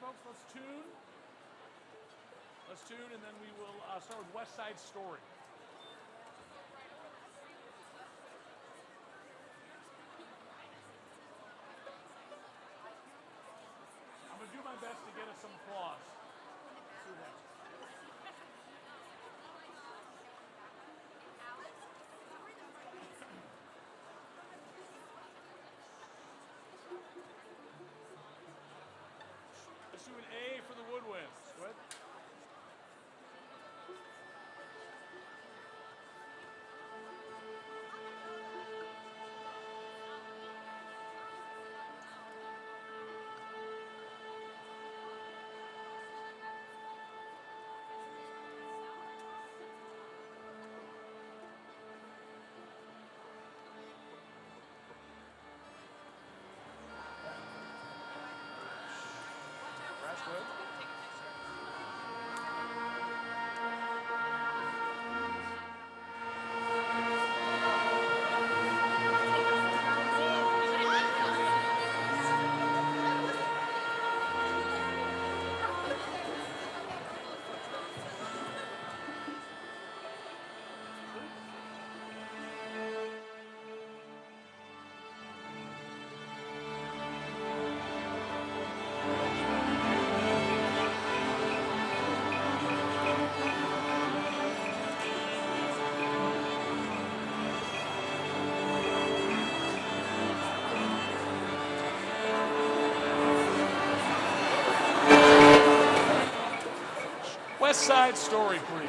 folks, let's tune. Let's tune, and then we will start with West Side Story. I'm going to do my best to get us some applause. Let's see what happens. Let's do an A for the woodwinds. Go ahead. That's good. West Side Story, please.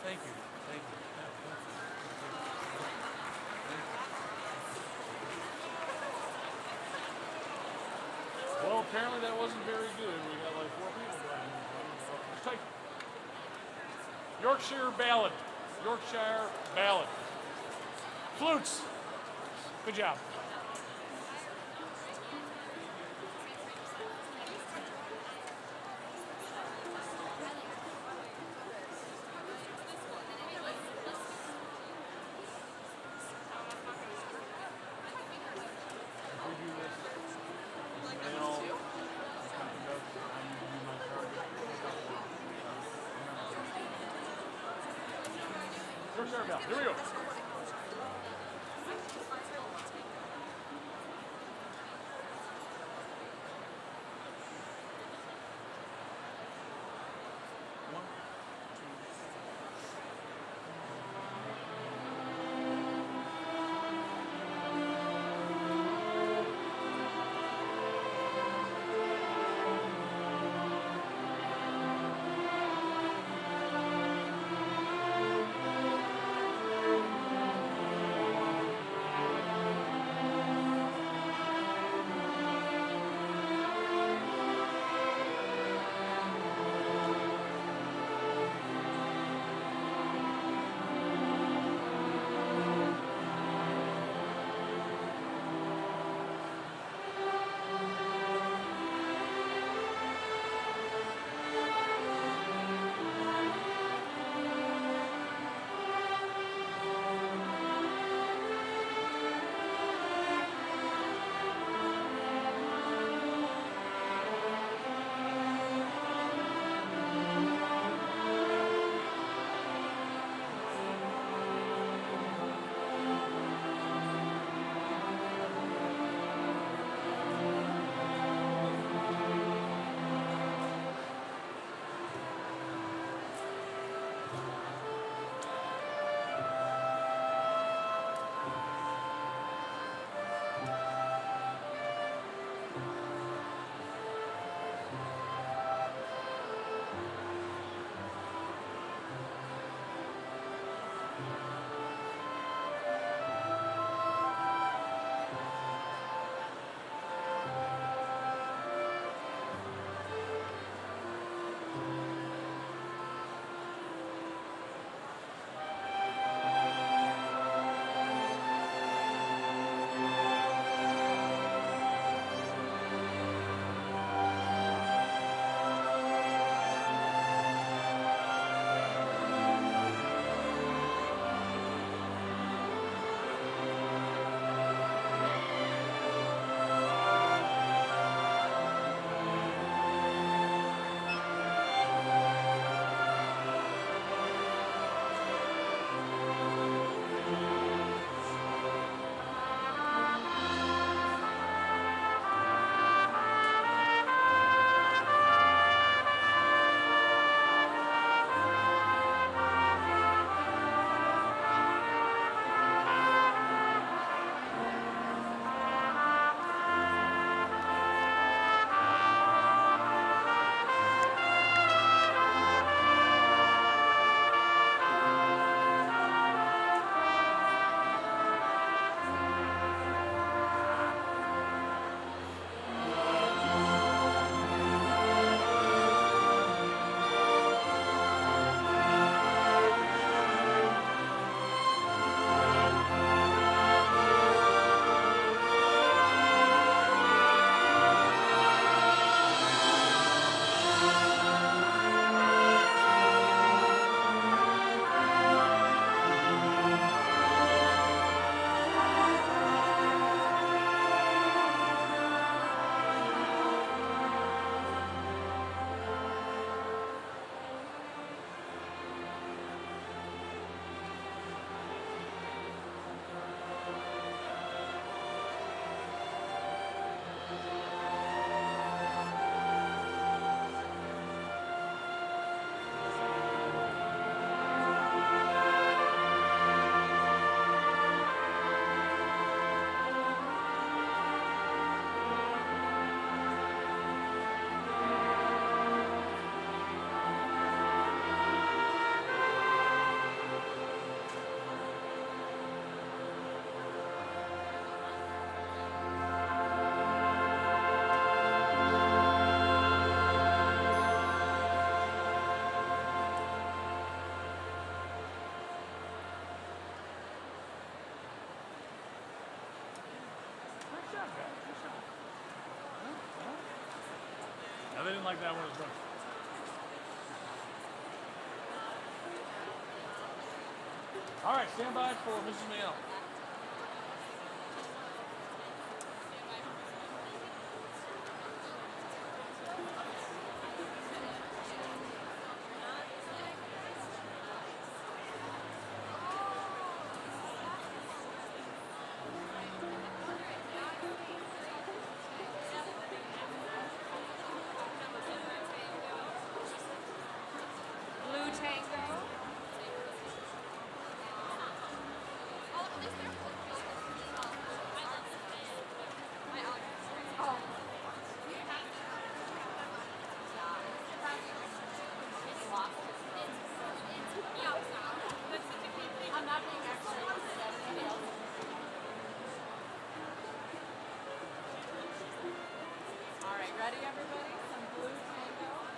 Thank you. Thank you. Yeah, thank you. Well, apparently that wasn't very good. We got like 4 people driving. Let's take Yorkshire ballad. Yorkshire ballad. Flutes. Good job. Yorkshire ballad. Here we go. like that one as well. All right, stand by for Mrs. Mayell. Blue Tango. I'm not being actually anybody else. All right, ready everybody? Some Blue Tango.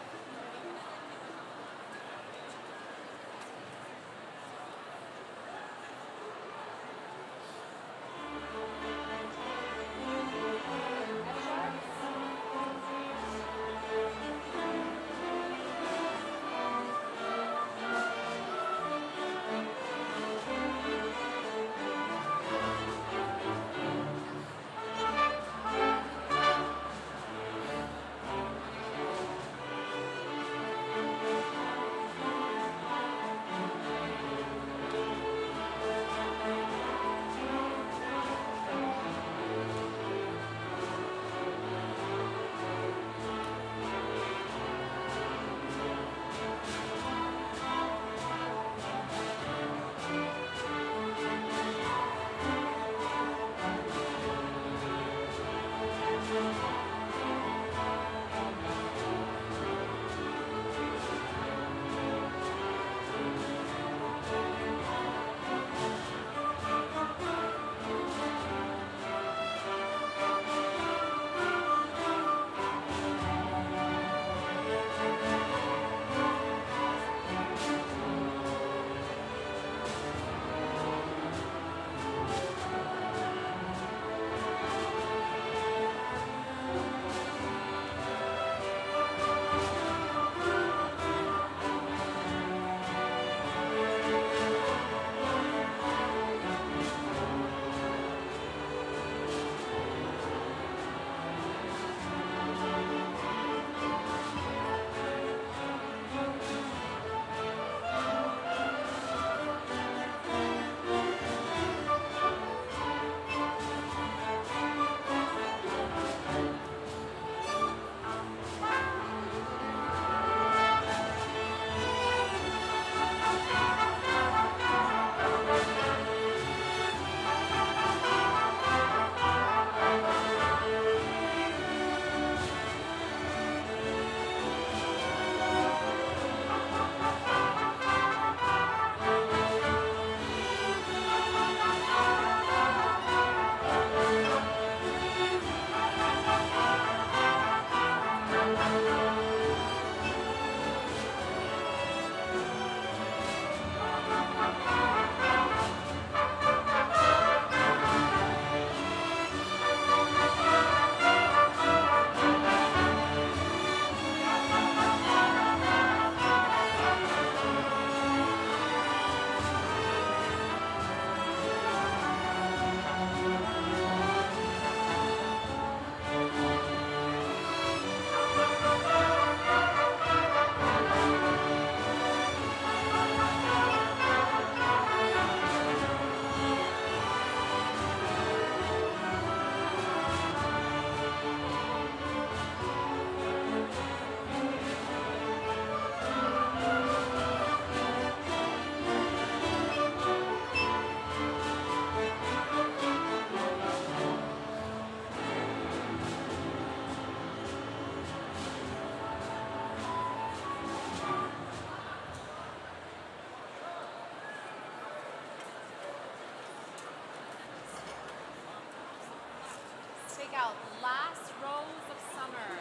Take out Last Rose of Summer.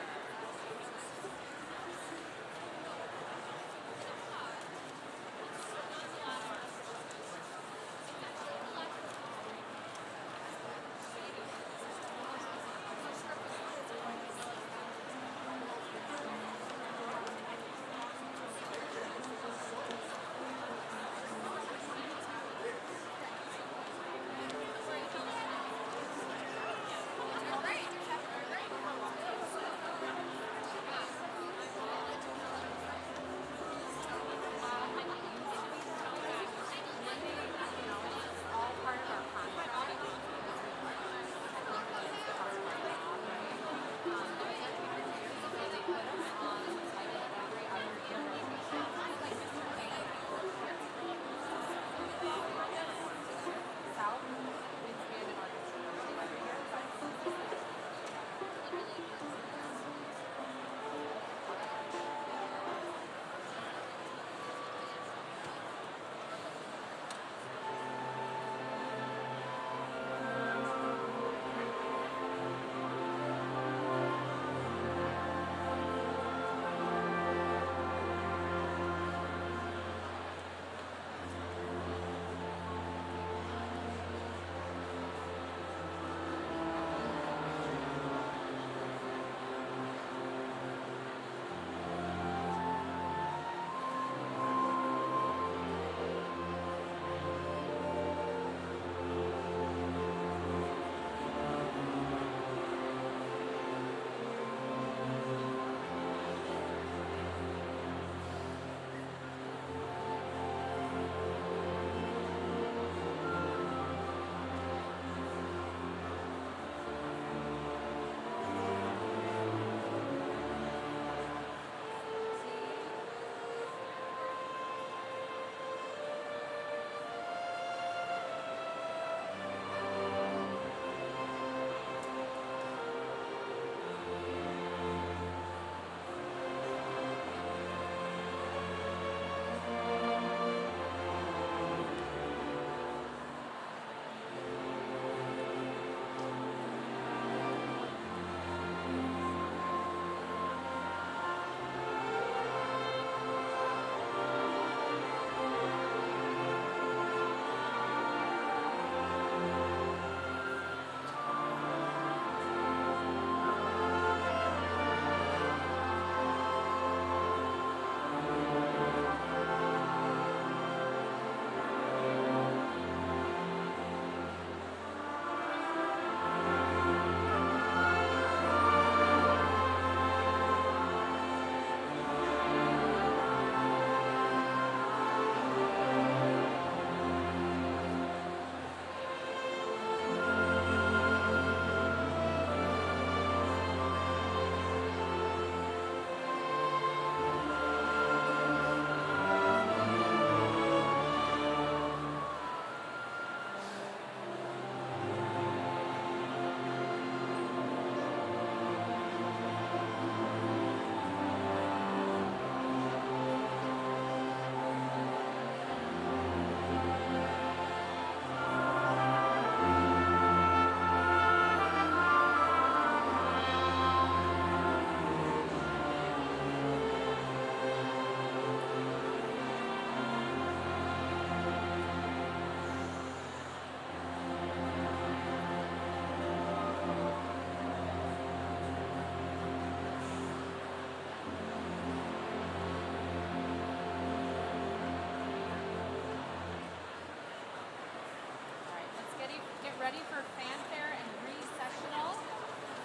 ready for fanfare and recessional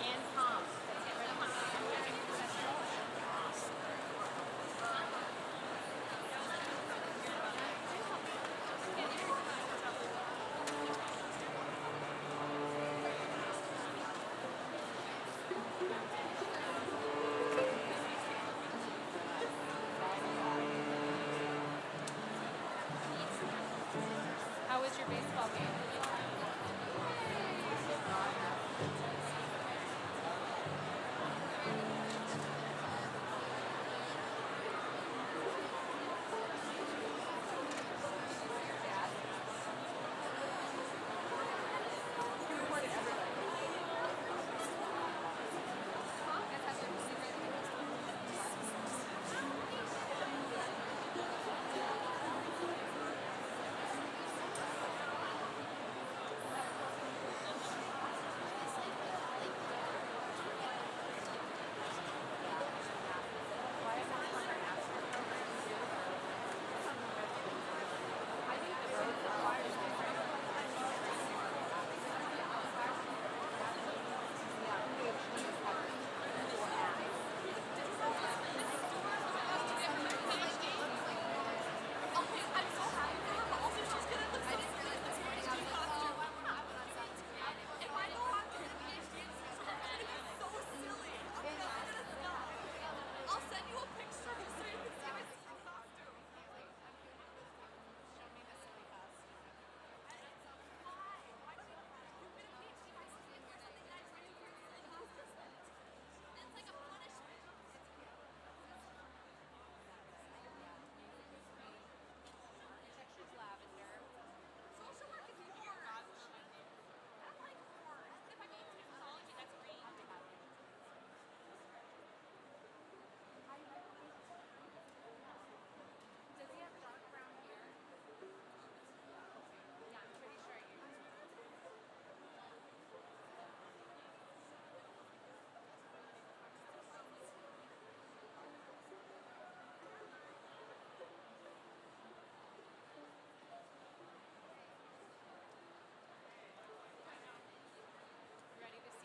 and prom. Get ready for fanfare and recessional and prom. How was your baseball game?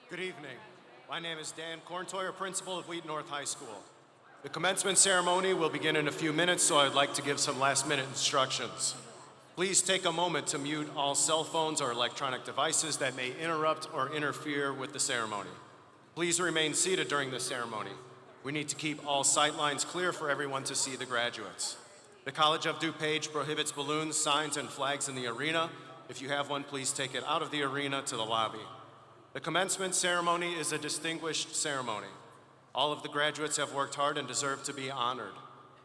Good evening. My name is Dan Korntoyer, principal of Wheaton North High School. The commencement ceremony will begin in a few minutes, so I'd like to give some last-minute instructions. Please take a moment to mute all cell phones or electronic devices that may interrupt or interfere with the ceremony. Please remain seated during the ceremony. We need to keep all sight lines clear for everyone to see the graduates. The College of DuPage prohibits balloons, signs, and flags in the arena. If you have one, please take it out of the arena to the lobby. The commencement ceremony is a distinguished ceremony. All of the graduates have worked hard and deserve to be honored.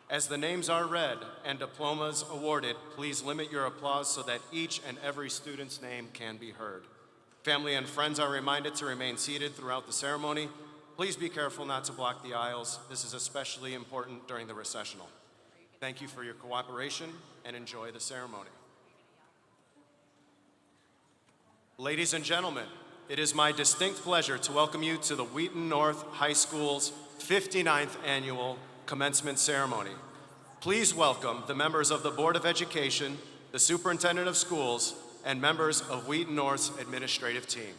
As the names are read and diplomas awarded, please limit your applause so that each and every student's name can be heard. Family and friends are reminded to remain seated throughout the ceremony. Please be careful not to block the aisles. This is especially important during the recessional. Thank you for your cooperation and enjoy the ceremony. Ladies and gentlemen, it is my distinct pleasure to welcome you to the Wheaton North High School's 59th annual commencement ceremony. Please welcome the members of the Board of Education, the Superintendent of Schools, and members of Wheaton North's administrative team.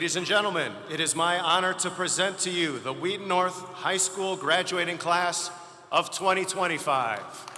Ladies and gentlemen, it is my honor to present to you the Wheaton North High School graduating class of 2025.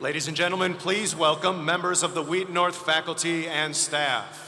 Ladies and gentlemen, please welcome members of the Wheaton North faculty and staff.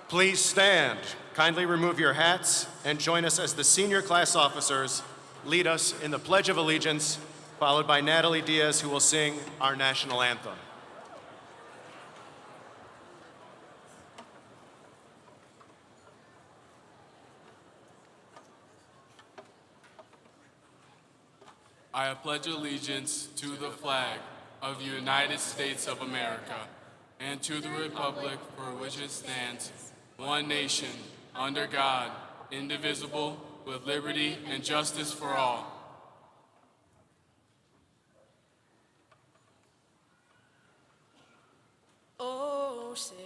Please stand. Kindly remove your hats and join us as the senior class officers lead us in the Pledge of Allegiance, followed by Natalie Diaz, who will sing our national anthem. I pledge allegiance to the flag of the United States of America and to the republic for which it stands, one nation, under God, indivisible, with liberty and justice for all. Oh, say,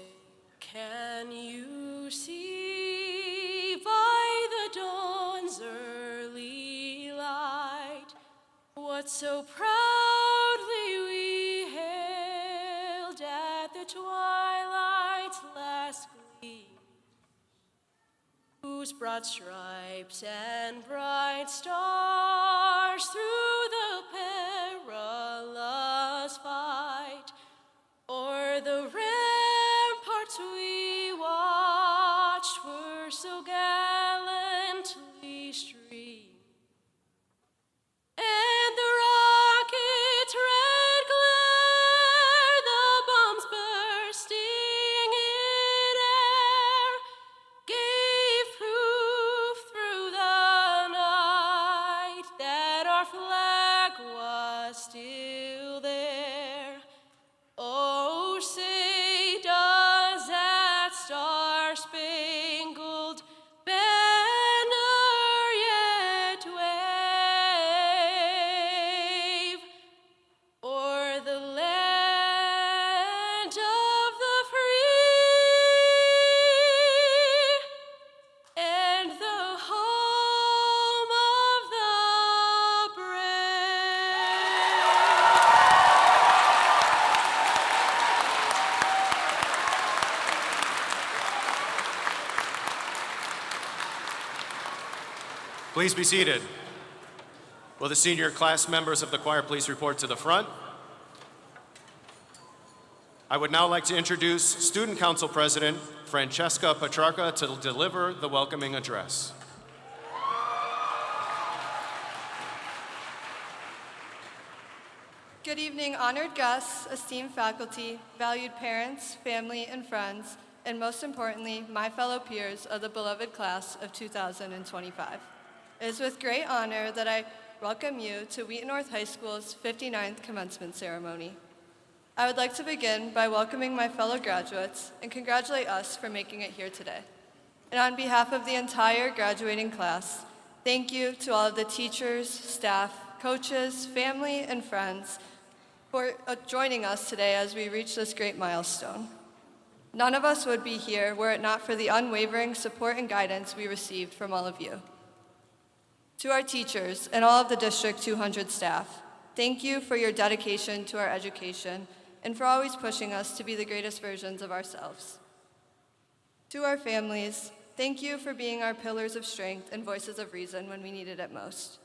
can you see by the dawn's early light what so proudly we hailed at the twilight's last gleam, whose broad stripes and bright stars through the perilous fight o'er the ramparts we watched were so gallantly streamed, and the rocket's red glare, the bombs bursting in air, gave proof through the night that our flag was still there. Oh, say, does that star-spangled banner yet wave o'er the land of the free and the home of the brave? Please be seated. Will the senior class members of the choir please report to the front? I would now like to introduce Student Council President Francesca Petrarca to deliver the welcoming address. Good evening, honored guests, esteemed faculty, valued parents, family, and friends, and most importantly, my fellow peers of the beloved class of 2025. It is with great honor that I welcome you to Wheaton North High School's 59th commencement ceremony. I would like to begin by welcoming my fellow graduates and congratulate us for making it here today. And on behalf of the entire graduating class, thank you to all of the teachers, staff, coaches, family, and friends for joining us today as we reach this great milestone. None of us would be here were it not for the unwavering support and guidance we received from all of you. To our teachers and all of the District 200 staff, thank you for your dedication to our education and for always pushing us to be the greatest versions of ourselves. To our families, thank you for being our pillars of strength and voices of reason when we needed it most.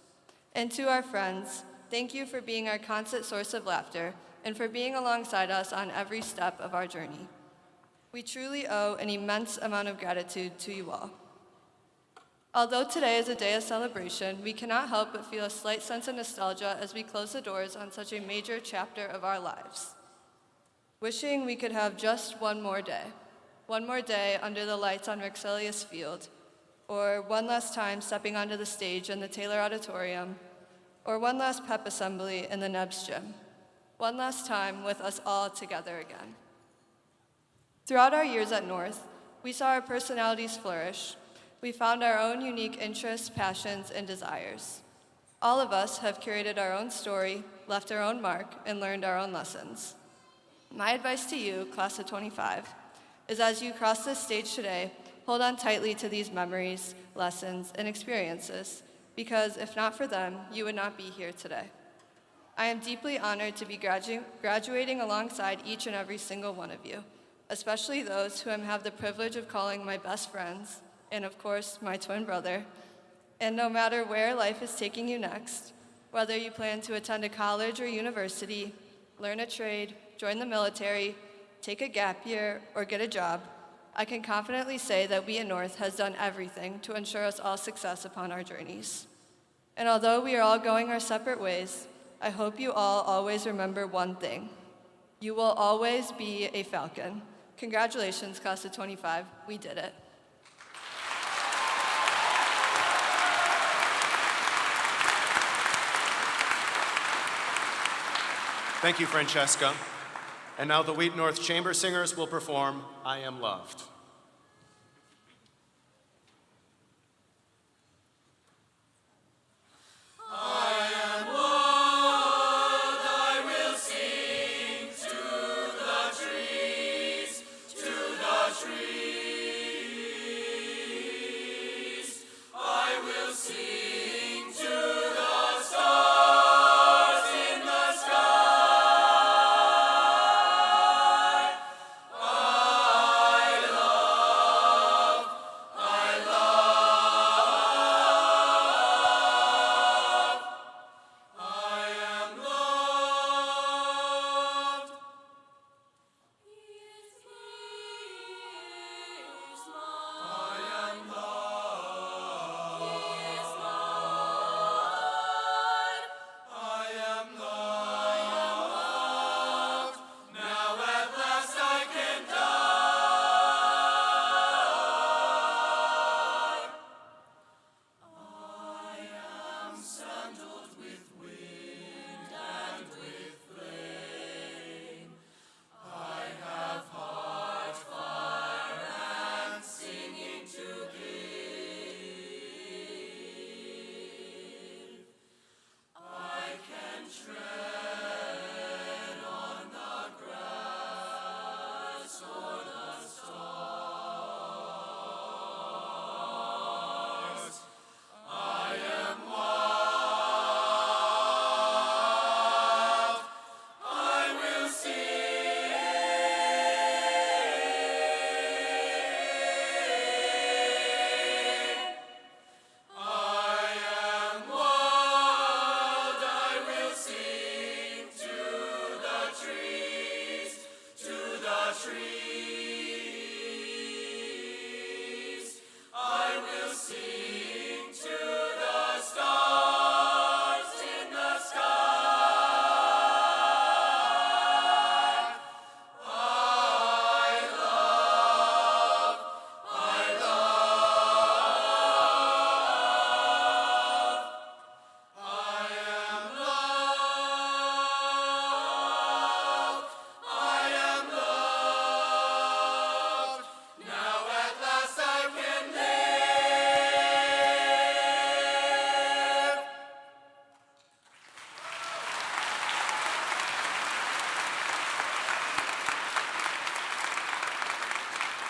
And to our friends, thank you for being our constant source of laughter and for being alongside us on every step of our journey. We truly owe an immense amount of gratitude to you all. Although today is a day of celebration, we cannot help but feel a slight sense of nostalgia as we close the doors on such a major chapter of our lives. Wishing we could have just one more day under the lights on Rexelius Field, or one last time stepping onto the stage in the Taylor Auditorium, or one last pep assembly in the Nebs gym, one last time with us all together again. Throughout our years at North, we saw our personalities flourish. We found our own unique interests, passions, and desires. All of us have curated our own story, left our own mark, and learned our own lessons. My advice to you, class of 25, is as you cross this stage today, hold on tightly to these memories, lessons, and experiences, because if not for them, you would not be here today. I am deeply honored to be graduating alongside each and every single one of you, especially those who I have the privilege of calling my best friends, and of course, my twin brother. And no matter where life is taking you next, whether you plan to attend a college or university, learn a trade, join the military, take a gap year, or get a job, I can confidently say that we at North has done everything to ensure us all success upon our journeys. And although we are all going our separate ways, I hope you all always remember one thing. You will always be a Falcon. Congratulations, class of 25, we did it. Thank you, Francesca. And now the Wheaton North Chamber Singers will perform I Am Loved.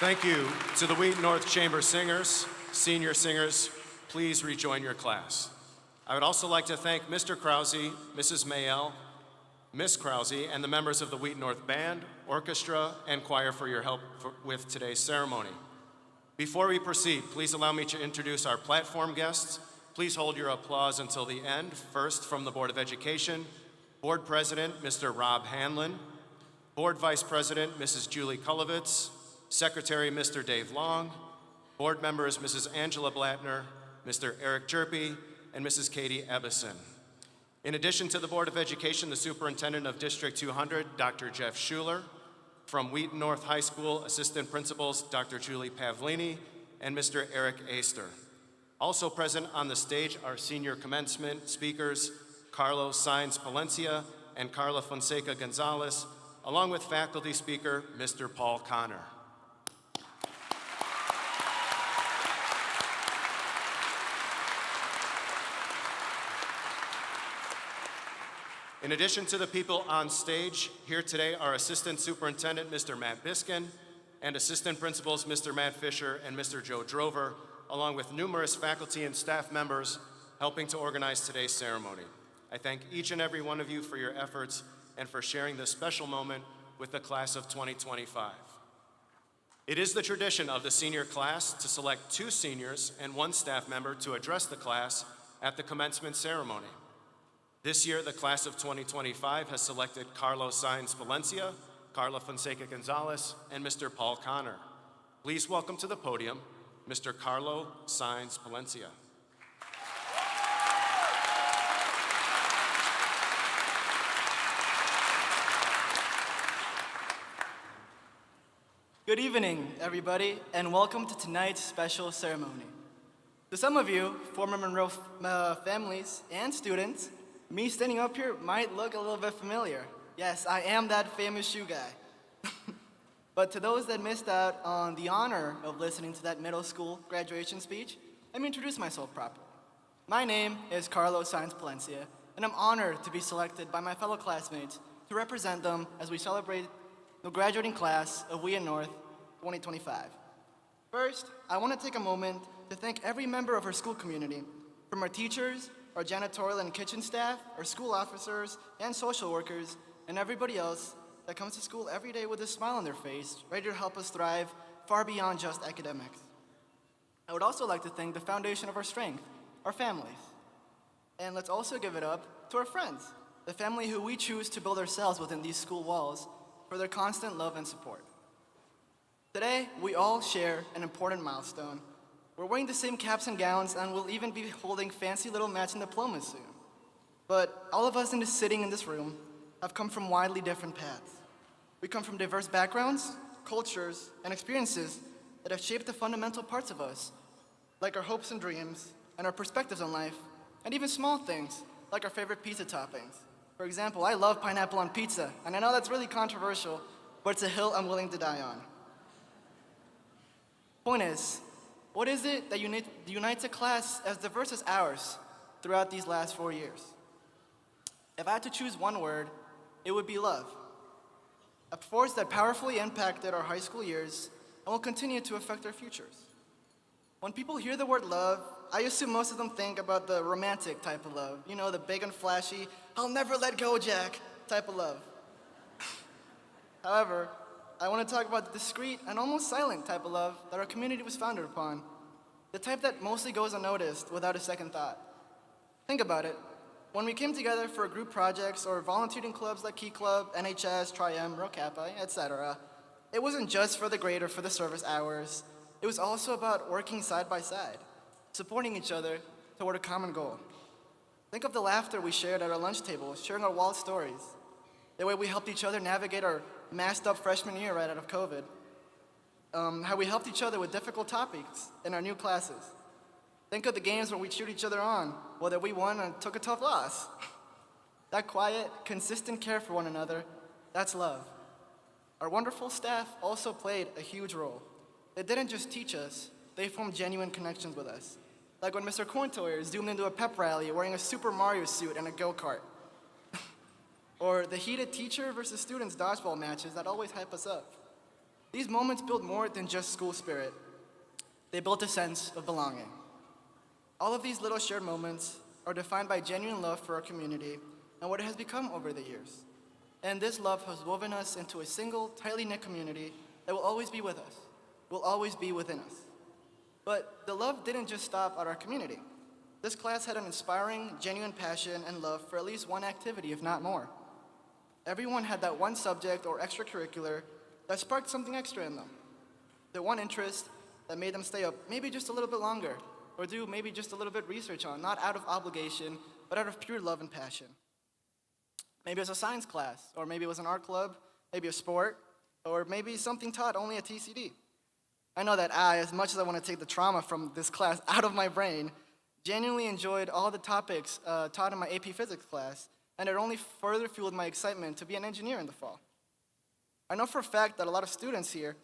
Thank you to the Wheaton North Chamber Singers. Senior singers, please rejoin your class. I would also like to thank Mr. Krause, Mrs. Mayell, Miss Krause, and the members of the Wheaton North Band, Orchestra, and Choir for your help with today's ceremony. Before we proceed, please allow me to introduce our platform guests. Please hold your applause until the end. First, from the Board of Education, Board President, Mr. Rob Hanlon, Board Vice President, Mrs. Julie Kulovitz, Secretary, Mr. Dave Long, Board members, Mrs. Angela Blattner, Mr. Eric Jerpy, and Mrs. Katie Ebbison. In addition to the Board of Education, the Superintendent of District 200, Dr. Jeff Schuler, from Wheaton North High School, Assistant Principals, Dr. Julie Pavlini, and Mr. Eric Aster. Also present on the stage are senior commencement speakers, Carlos Sainz Palencia and Carla Fonseca Gonzalez, along with faculty speaker, Mr. Paul Connor. In addition to the people on stage, here today are Assistant Superintendent Mr. Matt Biskin and Assistant Principals Mr. Matt Fisher and Mr. Joe Drover, along with numerous faculty and staff members helping to organize today's ceremony. I thank each and every one of you for your efforts and for sharing this special moment with the class of 2025. It is the tradition of the senior class to select 2 seniors and 1 staff member to address the class at the commencement ceremony. This year, the class of 2025 has selected Carlos Sainz Valencia, Carla Fonseca Gonzalez, and Mr. Paul Connor. Please welcome to the podium, Mr. Carlo Sainz Valencia. Good evening, everybody, and welcome to tonight's special ceremony. To some of you, former Monroe families and students, me standing up here might look a little bit familiar. Yes, I am that famous shoe guy. But to those that missed out on the honor of listening to that middle school graduation speech, let me introduce myself properly. My name is Carlos Sainz Palencia, and I'm honored to be selected by my fellow classmates to represent them as we celebrate the graduating class of Wheaton North 2025. First, I want to take a moment to thank every member of our school community, from our teachers, our janitorial and kitchen staff, our school officers and social workers, and everybody else that comes to school every day with a smile on their face, ready to help us thrive far beyond just academics. I would also like to thank the foundation of our strength, our families. And let's also give it up to our friends, the family who we choose to build ourselves within these school walls, for their constant love and support. Today, we all share an important milestone. We're wearing the same caps and gowns, and we'll even be holding fancy little matching diplomas soon. But all of us sitting in this room have come from widely different paths. We come from diverse backgrounds, cultures, and experiences that have shaped the fundamental parts of us, like our hopes and dreams, and our perspectives on life, and even small things, like our favorite pizza toppings. For example, I love pineapple on pizza, and I know that's really controversial, but it's a hill I'm willing to die on. Point is, what is it that unites a class as diverse as ours throughout these last 4 years? If I had to choose one word, it would be love. A force that powerfully impacted our high school years and will continue to affect our futures. When people hear the word love, I assume most of them think about the romantic type of love. You know, the big and flashy, I'll never let go, Jack, type of love. However, I want to talk about the discreet and almost silent type of love that our community was founded upon. The type that mostly goes unnoticed without a second thought. Think about it. When we came together for group projects or volunteered in clubs like Key Club, NHS, Tri-M, Rho Kappa, etc., it wasn't just for the grade or for the service hours. It was also about working side by side, supporting each other toward a common goal. Think of the laughter we shared at our lunch table, sharing our wild stories. The way we helped each other navigate our masked up freshman year right out of COVID. How we helped each other with difficult topics in our new classes. Think of the games where we cheered each other on, whether we won or took a tough loss. That quiet, consistent care for one another, that's love. Our wonderful staff also played a huge role. They didn't just teach us, they formed genuine connections with us. Like when Mr. Corntoyer zoomed into a pep rally wearing a Super Mario suit and a go-kart. Or the heated teacher versus students dodgeball matches that always hype us up. These moments build more than just school spirit. They built a sense of belonging. All of these little shared moments are defined by genuine love for our community and what it has become over the years. And this love has woven us into a single, tightly knit community that will always be with us, will always be within us. But the love didn't just stop at our community. This class had an inspiring, genuine passion and love for at least one activity, if not more. Everyone had that one subject or extracurricular that sparked something extra in them. The one interest that made them stay up maybe just a little bit longer, or do maybe just a little bit research on, not out of obligation, but out of pure love and passion. Maybe it was a science class, or maybe it was an art club, maybe a sport, or maybe something taught only at TCD. I know that I, as much as I want to take the trauma from this class out of my brain, genuinely enjoyed all the topics taught in my AP Physics class, and it only further fueled my excitement to be an engineer in the fall. I know for a fact that a lot of students here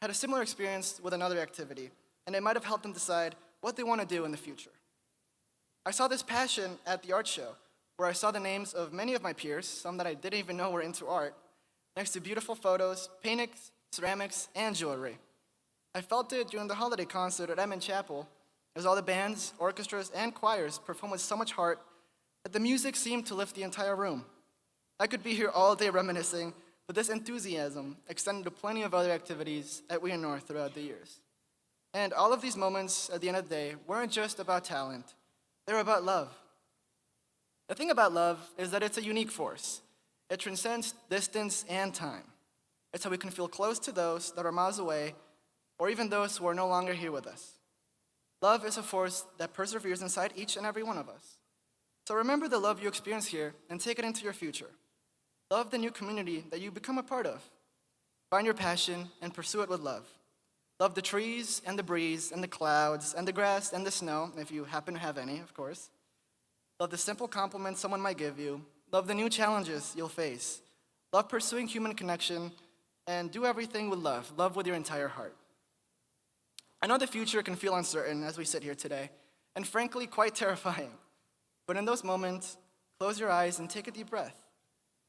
had a similar experience with another activity, and it might have helped them decide what they want to do in the future. I saw this passion at the art show, where I saw the names of many of my peers, some that I didn't even know were into art, next to beautiful photos, paintings, ceramics, and jewelry. I felt it during the holiday concert at Edmond Chapel, as all the bands, orchestras, and choirs performed with so much heart that the music seemed to lift the entire room. I could be here all day reminiscing, but this enthusiasm extended to plenty of other activities at Wheaton North throughout the years. And all of these moments, at the end of the day, weren't just about talent. They were about love. The thing about love is that it's a unique force. It transcends distance and time. It's how we can feel close to those that are miles away, or even those who are no longer here with us. Love is a force that perseveres inside each and every one of us. So remember the love you experience here and take it into your future. Love the new community that you become a part of. Find your passion and pursue it with love. Love the trees and the breeze and the clouds and the grass and the snow, if you happen to have any, of course. Love the simple compliments someone might give you. Love the new challenges you'll face. Love pursuing human connection, and do everything with love. Love with your entire heart. I know the future can feel uncertain as we sit here today, and frankly, quite terrifying. But in those moments, close your eyes and take a deep breath,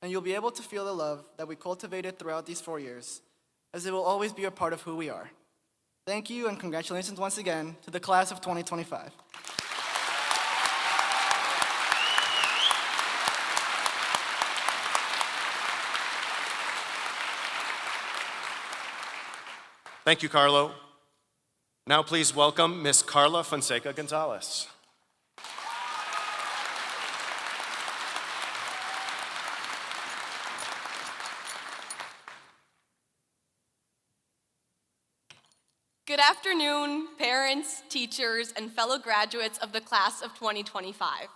and you'll be able to feel the love that we cultivated throughout these 4 years, as it will always be a part of who we are. Thank you, and congratulations once again to the class of 2025. Thank you, Carlo. Now please welcome Ms. Carla Fonseca Gonzalez. Good afternoon, parents, teachers, and fellow graduates of the class of 2025.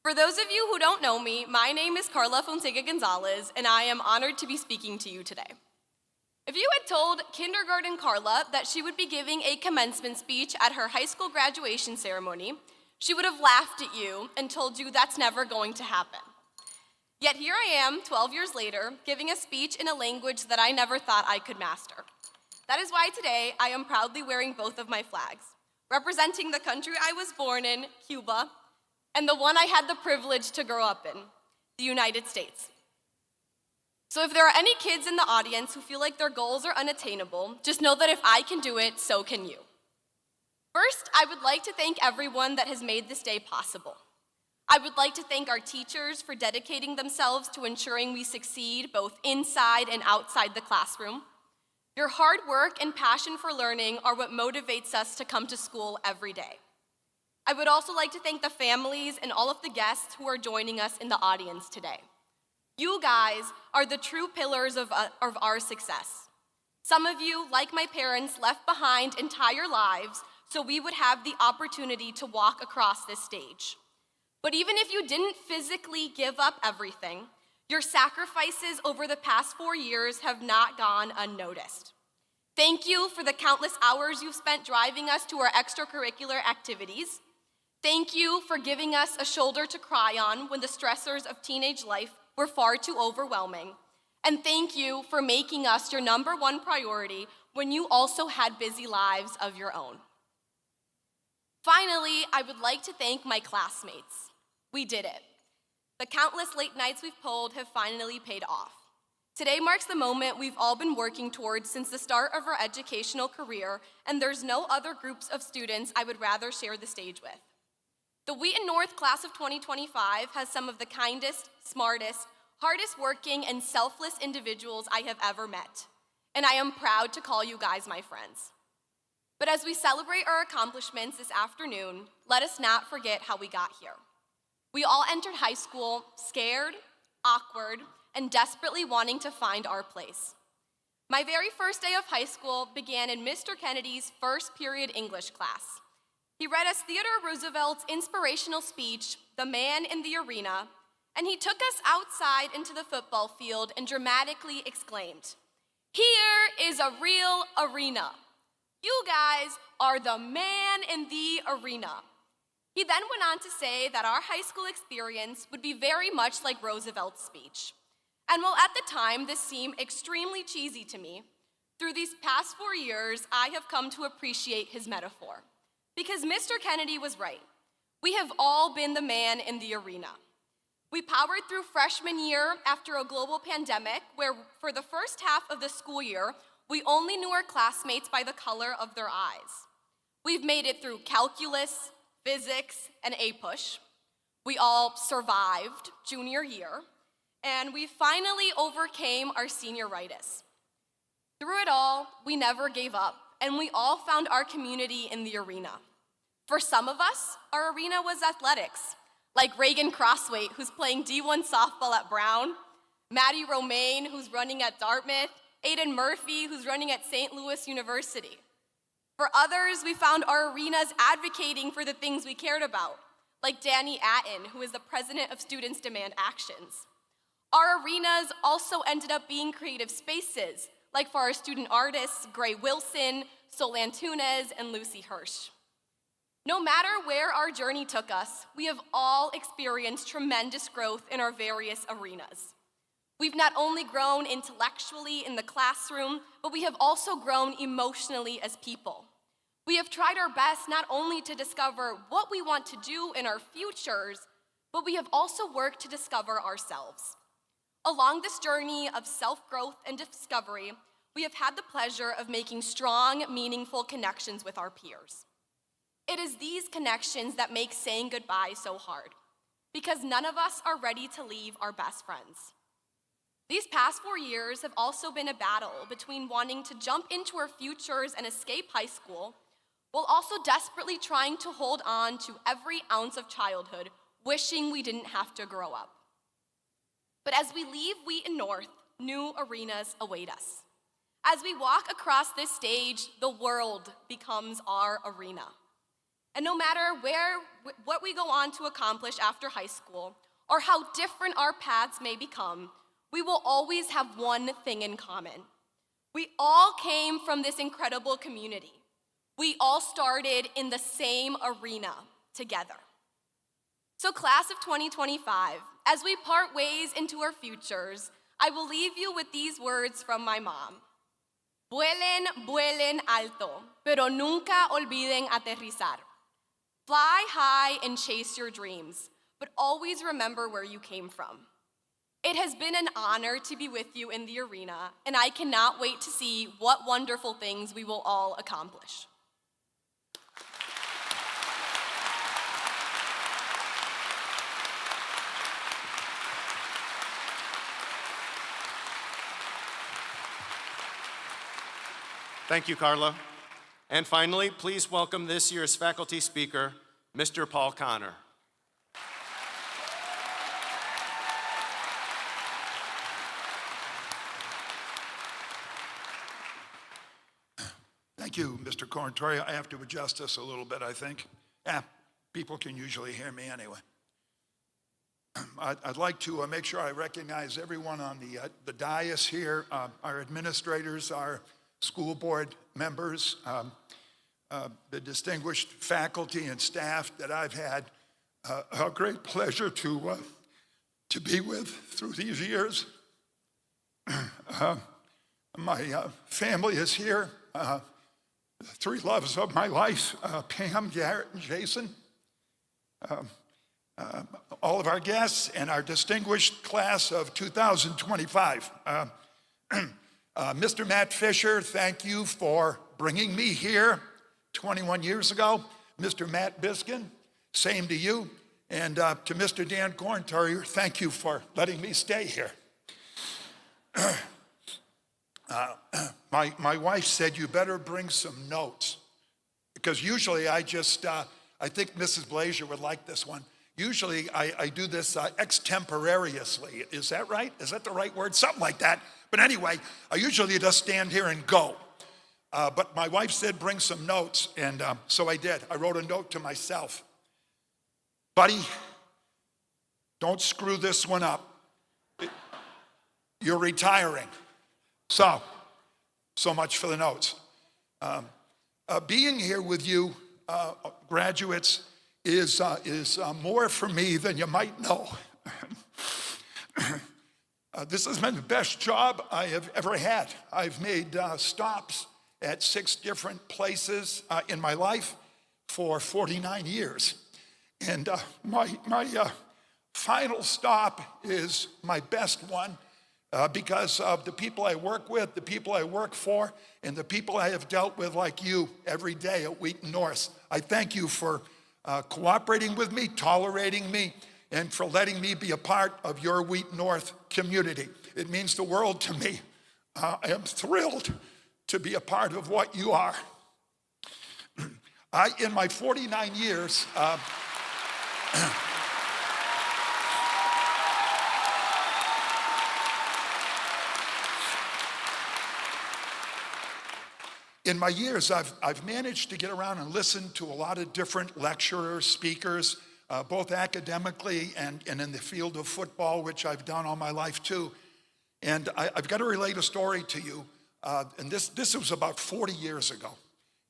For those of you who don't know me, my name is Carla Fonseca Gonzalez, and I am honored to be speaking to you today. If you had told kindergarten Carla that she would be giving a commencement speech at her high school graduation ceremony, she would have laughed at you and told you that's never going to happen. Yet here I am, 12 years later, giving a speech in a language that I never thought I could master. That is why today I am proudly wearing both of my flags, representing the country I was born in, Cuba, and the one I had the privilege to grow up in, the United States. So if there are any kids in the audience who feel like their goals are unattainable, just know that if I can do it, so can you. First, I would like to thank everyone that has made this day possible. I would like to thank our teachers for dedicating themselves to ensuring we succeed both inside and outside the classroom. Your hard work and passion for learning are what motivates us to come to school every day. I would also like to thank the families and all of the guests who are joining us in the audience today. You guys are the true pillars of our success. Some of you, like my parents, left behind entire lives so we would have the opportunity to walk across this stage. But even if you didn't physically give up everything, your sacrifices over the past 4 years have not gone unnoticed. Thank you for the countless hours you've spent driving us to our extracurricular activities. Thank you for giving us a shoulder to cry on when the stressors of teenage life were far too overwhelming. And thank you for making us your #1 priority when you also had busy lives of your own. Finally, I would like to thank my classmates. We did it. The countless late nights we've pulled have finally paid off. Today marks the moment we've all been working towards since the start of our educational career, and there's no other groups of students I would rather share the stage with. The Wheaton North class of 2025 has some of the kindest, smartest, hardest working and selfless individuals I have ever met, and I am proud to call you guys my friends. But as we celebrate our accomplishments this afternoon, let us not forget how we got here. We all entered high school scared, awkward, and desperately wanting to find our place. My very first day of high school began in Mr. Kennedy's first period English class. He read us Theodore Roosevelt's inspirational speech, "The Man in the Arena," and he took us outside into the football field and dramatically exclaimed, "Here is a real arena. You guys are the man in the arena." He then went on to say that our high school experience would be very much like Roosevelt's speech. And while at the time this seemed extremely cheesy to me, through these past 4 years, I have come to appreciate his metaphor. Because Mr. Kennedy was right. We have all been the man in the arena. We powered through freshman year after a global pandemic where for the first half of the school year, we only knew our classmates by the color of their eyes. We've made it through calculus, physics, and APUSH. We all survived junior year, and we finally overcame our senioritis. Through it all, we never gave up, and we all found our community in the arena. For some of us, our arena was athletics, like Reagan Crosswaite, who's playing D1 softball at Brown, Maddie Romaine, who's running at Dartmouth, Aiden Murphy, who's running at St. Louis University. For others, we found our arenas advocating for the things we cared about, like Danny Atten, who is the president of Students Demand Actions. Our arenas also ended up being creative spaces, like for our student artists, Gray Wilson, Sol Antunes, and Lucy Hirsch. No matter where our journey took us, we have all experienced tremendous growth in our various arenas. We've not only grown intellectually in the classroom, but we have also grown emotionally as people. We have tried our best not only to discover what we want to do in our futures, but we have also worked to discover ourselves. Along this journey of self-growth and discovery, we have had the pleasure of making strong, meaningful connections with our peers. It is these connections that make saying goodbye so hard, because none of us are ready to leave our best friends. These past 4 years have also been a battle between wanting to jump into our futures and escape high school, while also desperately trying to hold on to every ounce of childhood, wishing we didn't have to grow up. But as we leave Wheaton North, new arenas await us. As we walk across this stage, the world becomes our arena. And no matter what we go on to accomplish after high school, or how different our paths may become, we will always have one thing in common. We all came from this incredible community. We all started in the same arena together. So class of 2025, as we part ways into our futures, I will leave you with these words from my mom. Vuelen, vuelen alto, pero nunca olviden aterrizar. Fly high and chase your dreams, but always remember where you came from. It has been an honor to be with you in the arena, and I cannot wait to see what wonderful things we will all accomplish. Thank you, Carla. And finally, please welcome this year's faculty speaker, Mr. Paul Connor. Thank you, Mr. Corantoria. I have to adjust this a little bit, I think. People can usually hear me anyway. I'd like to make sure I recognize everyone on the dais here, our administrators, our school board members, the distinguished faculty and staff that I've had a great pleasure to be with through these years. My family is here. The three loves of my life, Pam, Garrett, and Jason. All of our guests and our distinguished class of 2025. Mr. Matt Fisher, thank you for bringing me here 21 years ago. Mr. Matt Biskin, same to you. And to Mr. Dan Corntorier, thank you for letting me stay here. My wife said you better bring some notes, because usually I think Mrs. Blazier would like this one. Usually I do this extemporaneously. Is that right? Is that the right word? Something like that. But anyway, I usually just stand here and go. But my wife said bring some notes, and so I did. I wrote a note to myself. Buddy, don't screw this one up. You're retiring. So much for the notes. Being here with you, graduates, is more for me than you might know. This has been the best job I have ever had. I've made stops at 6 different places in my life for 49 years. And my final stop is my best one because of the people I work with, the people I work for, and the people I have dealt with like you every day at Wheaton North. I thank you for cooperating with me, tolerating me, and for letting me be a part of your Wheaton North community. It means the world to me. I am thrilled to be a part of what you are. In my 49 years, in my years, I've managed to get around and listen to a lot of different lecturers, speakers, both academically and in the field of football, which I've done all my life too. And I've got to relate a story to you. And this was about 40 years ago.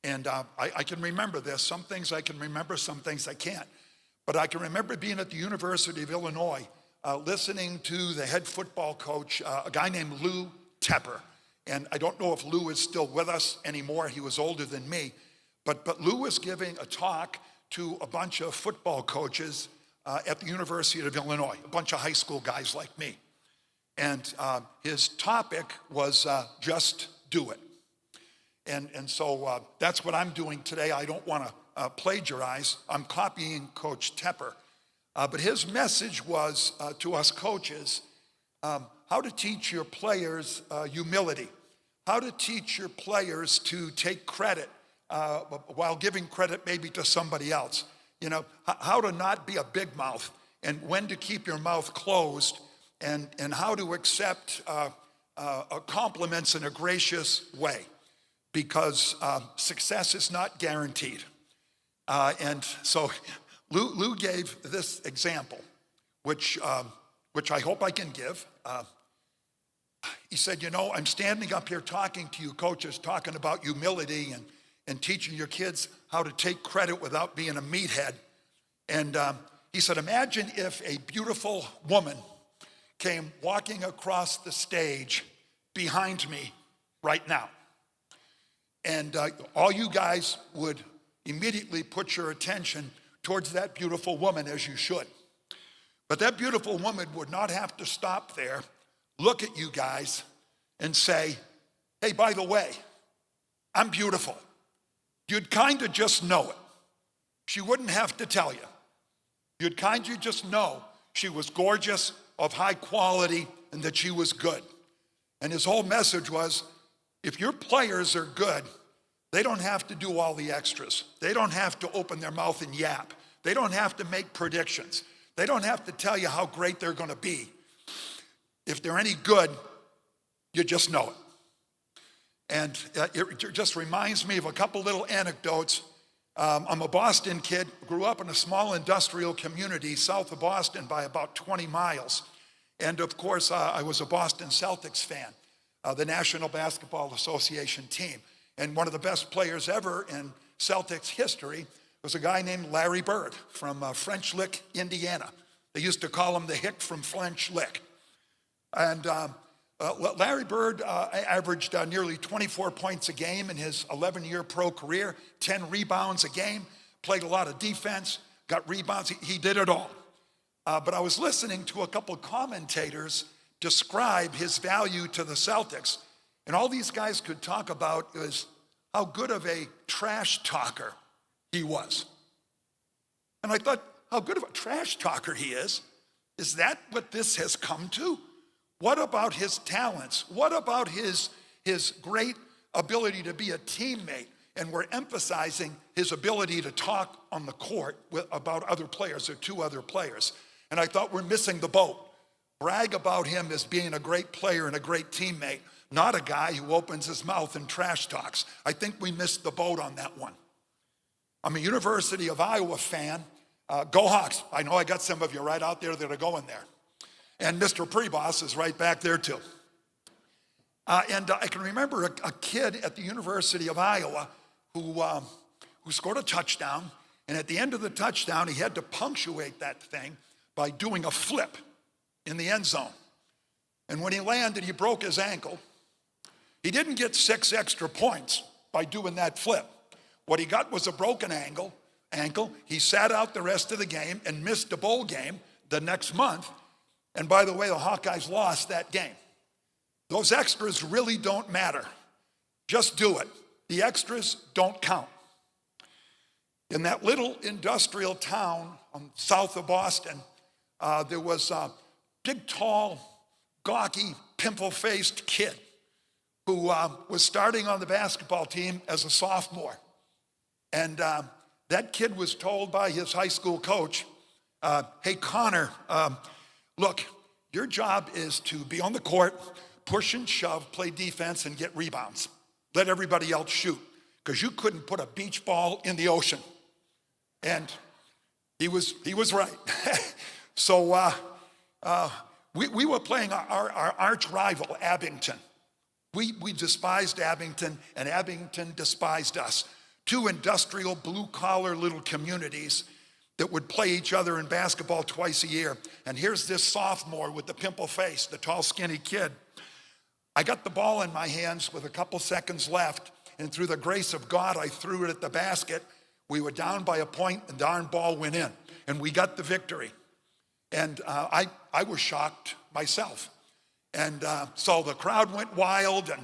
And I can remember this. Some things I can remember, some things I can't. But I can remember being at the University of Illinois, listening to the head football coach, a guy named Lou Tepper. And I don't know if Lou is still with us anymore. He was older than me. But Lou was giving a talk to a bunch of football coaches at the University of Illinois, a bunch of high school guys like me. And his topic was just do it. And so that's what I'm doing today. I don't want to plagiarize. I'm copying Coach Tepper. But his message was to us coaches, how to teach your players humility, how to teach your players to take credit while giving credit maybe to somebody else. You know, how to not be a big mouth and when to keep your mouth closed and how to accept compliments in a gracious way, because success is not guaranteed. And so Lou gave this example, which I hope I can give. He said, you know, I'm standing up here talking to you coaches, talking about humility and teaching your kids how to take credit without being a meathead. And he said, imagine if a beautiful woman came walking across the stage behind me right now. And all you guys would immediately put your attention towards that beautiful woman, as you should. But that beautiful woman would not have to stop there, look at you guys, and say, hey, by the way, I'm beautiful. You'd kind of just know it. She wouldn't have to tell you. You'd kind of just know she was gorgeous, of high quality, and that she was good. And his whole message was, if your players are good, they don't have to do all the extras. They don't have to open their mouth and yap. They don't have to make predictions. They don't have to tell you how great they're going to be. If they're any good, you just know it. And it just reminds me of a couple little anecdotes. I'm a Boston kid, grew up in a small industrial community south of Boston by about 20 miles. And of course, I was a Boston Celtics fan, the National Basketball Association team. And one of the best players ever in Celtics history was a guy named Larry Bird from French Lick, Indiana. They used to call him the Hick from French Lick. And Larry Bird averaged nearly 24 points a game in his 11-year pro career, 10 rebounds a game, played a lot of defense, got rebounds. He did it all. But I was listening to a couple commentators describe his value to the Celtics. And all these guys could talk about is how good of a trash talker he was. And I thought, how good of a trash talker he is. Is that what this has come to? What about his talents? What about his great ability to be a teammate? And we're emphasizing his ability to talk on the court about other players or two other players. And I thought we're missing the boat. Brag about him as being a great player and a great teammate, not a guy who opens his mouth and trash talks. I think we missed the boat on that one. I'm a University of Iowa fan. Go Hawks. I know I got some of you right out there that are going there. And Mr. Prevost is right back there too. And I can remember a kid at the University of Iowa who scored a touchdown. And at the end of the touchdown, he had to punctuate that thing by doing a flip in the end zone. And when he landed, he broke his ankle. He didn't get 6 extra points by doing that flip. What he got was a broken ankle. He sat out the rest of the game and missed a bowl game the next month. And by the way, the Hawkeyes lost that game. Those extras really don't matter. Just do it. The extras don't count. In that little industrial town south of Boston, there was a big, tall, gawky, pimple-faced kid who was starting on the basketball team as a sophomore. And that kid was told by his high school coach, hey, Connor, look, your job is to be on the court, push and shove, play defense, and get rebounds. Let everybody else shoot, because you couldn't put a beach ball in the ocean. And he was right. So we were playing our arch rival, Abington. We despised Abington, and Abington despised us. 2 industrial, blue-collar little communities that would play each other in basketball twice a year. And here's this sophomore with the pimple face, the tall, skinny kid. I got the ball in my hands with a couple seconds left, and through the grace of God, I threw it at the basket. We were down by a point, and the darn ball went in, and we got the victory. And I was shocked myself. And so the crowd went wild, and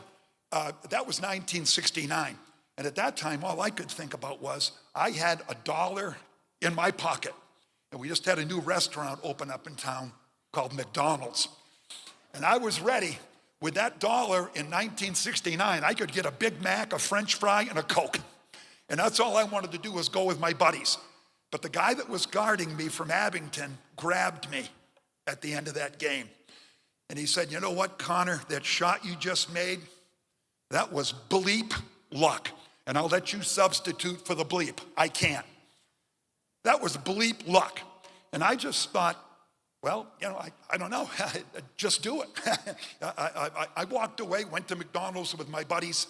that was 1969. And at that time, all I could think about was I had $1 in my pocket. And we just had a new restaurant open up in town called McDonald's. And I was ready. With that $1 in 1969, I could get a Big Mac, a French fry, and a Coke. And that's all I wanted to do was go with my buddies. But the guy that was guarding me from Abington grabbed me at the end of that game. And he said, you know what, Connor, that shot you just made, that was bleep luck. And I'll let you substitute for the bleep. I can't. That was bleep luck. And I just thought, well, you know, I don't know. Just do it. I walked away, went to McDonald's with my buddies.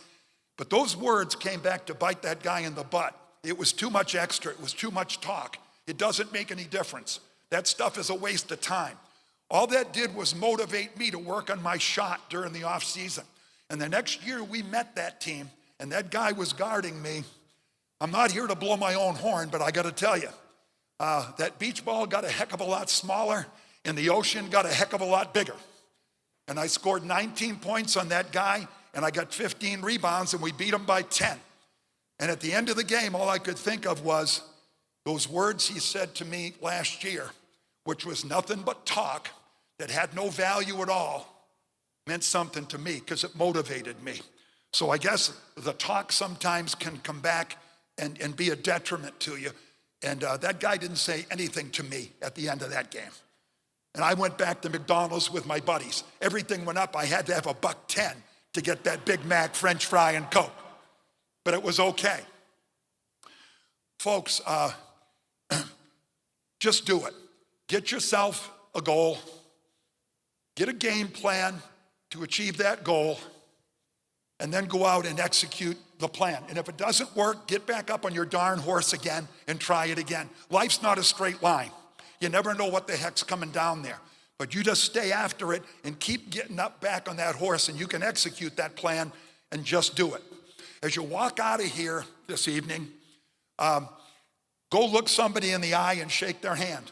But those words came back to bite that guy in the butt. It was too much extra. It was too much talk. It doesn't make any difference. That stuff is a waste of time. All that did was motivate me to work on my shot during the off season. And the next year we met that team, and that guy was guarding me. I'm not here to blow my own horn, but I got to tell you, that beach ball got a heck of a lot smaller, and the ocean got a heck of a lot bigger. And I scored 19 points on that guy, and I got 15 rebounds, and we beat him by 10. And at the end of the game, all I could think of was those words he said to me last year, which was nothing but talk that had no value at all, meant something to me because it motivated me. So I guess the talk sometimes can come back and be a detriment to you. And that guy didn't say anything to me at the end of that game. And I went back to McDonald's with my buddies. Everything went up. I had to have $1.10 to get that Big Mac, French fry, and Coke. But it was okay. Folks, just do it. Get yourself a goal. Get a game plan to achieve that goal. And then go out and execute the plan. And if it doesn't work, get back up on your darn horse again and try it again. Life's not a straight line. You never know what the heck's coming down there. But you just stay after it and keep getting up back on that horse, and you can execute that plan and just do it. As you walk out of here this evening, go look somebody in the eye and shake their hand.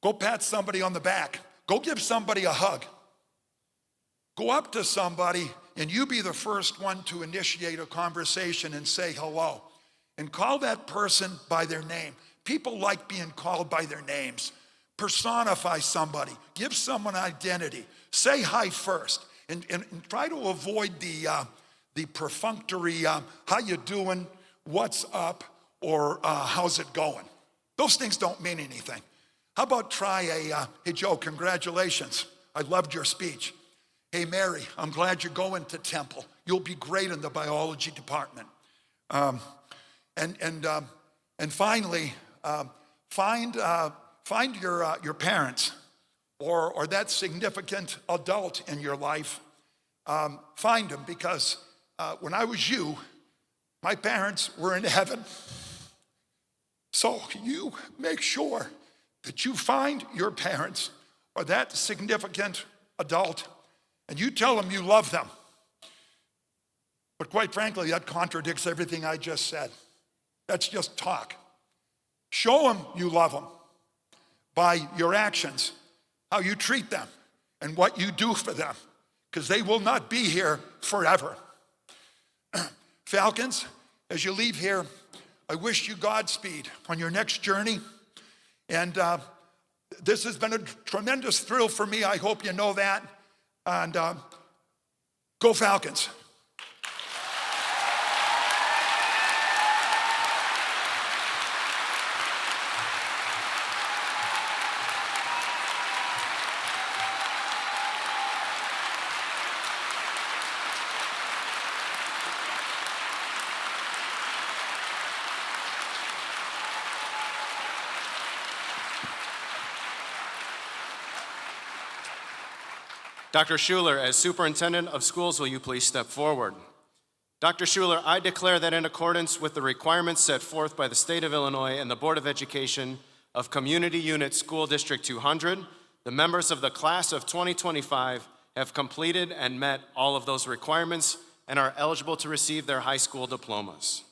Go pat somebody on the back. Go give somebody a hug. Go up to somebody and you be the first one to initiate a conversation and say hello. And call that person by their name. People like being called by their names. Personify somebody. Give someone identity. Say hi first. And try to avoid the perfunctory, how you doing, what's up, or how's it going. Those things don't mean anything. How about try hey Joe, congratulations. I loved your speech. Hey Mary, I'm glad you're going to Temple. You'll be great in the biology department. And finally, find your parents or that significant adult in your life. Find them, because when I was you, my parents were in heaven. So you make sure that you find your parents or that significant adult and you tell them you love them. But quite frankly, that contradicts everything I just said. That's just talk. Show them you love them by your actions, how you treat them, and what you do for them, because they will not be here forever. Falcons, as you leave here, I wish you Godspeed on your next journey. And this has been a tremendous thrill for me. I hope you know that. And go Falcons. Dr. Schuler, as Superintendent of Schools, will you please step forward? Dr. Schuler, I declare that in accordance with the requirements set forth by the State of Illinois and the Board of Education of Community Unit School District 200, the members of the class of 2025 have completed and met all of those requirements and are eligible to receive their high school diplomas.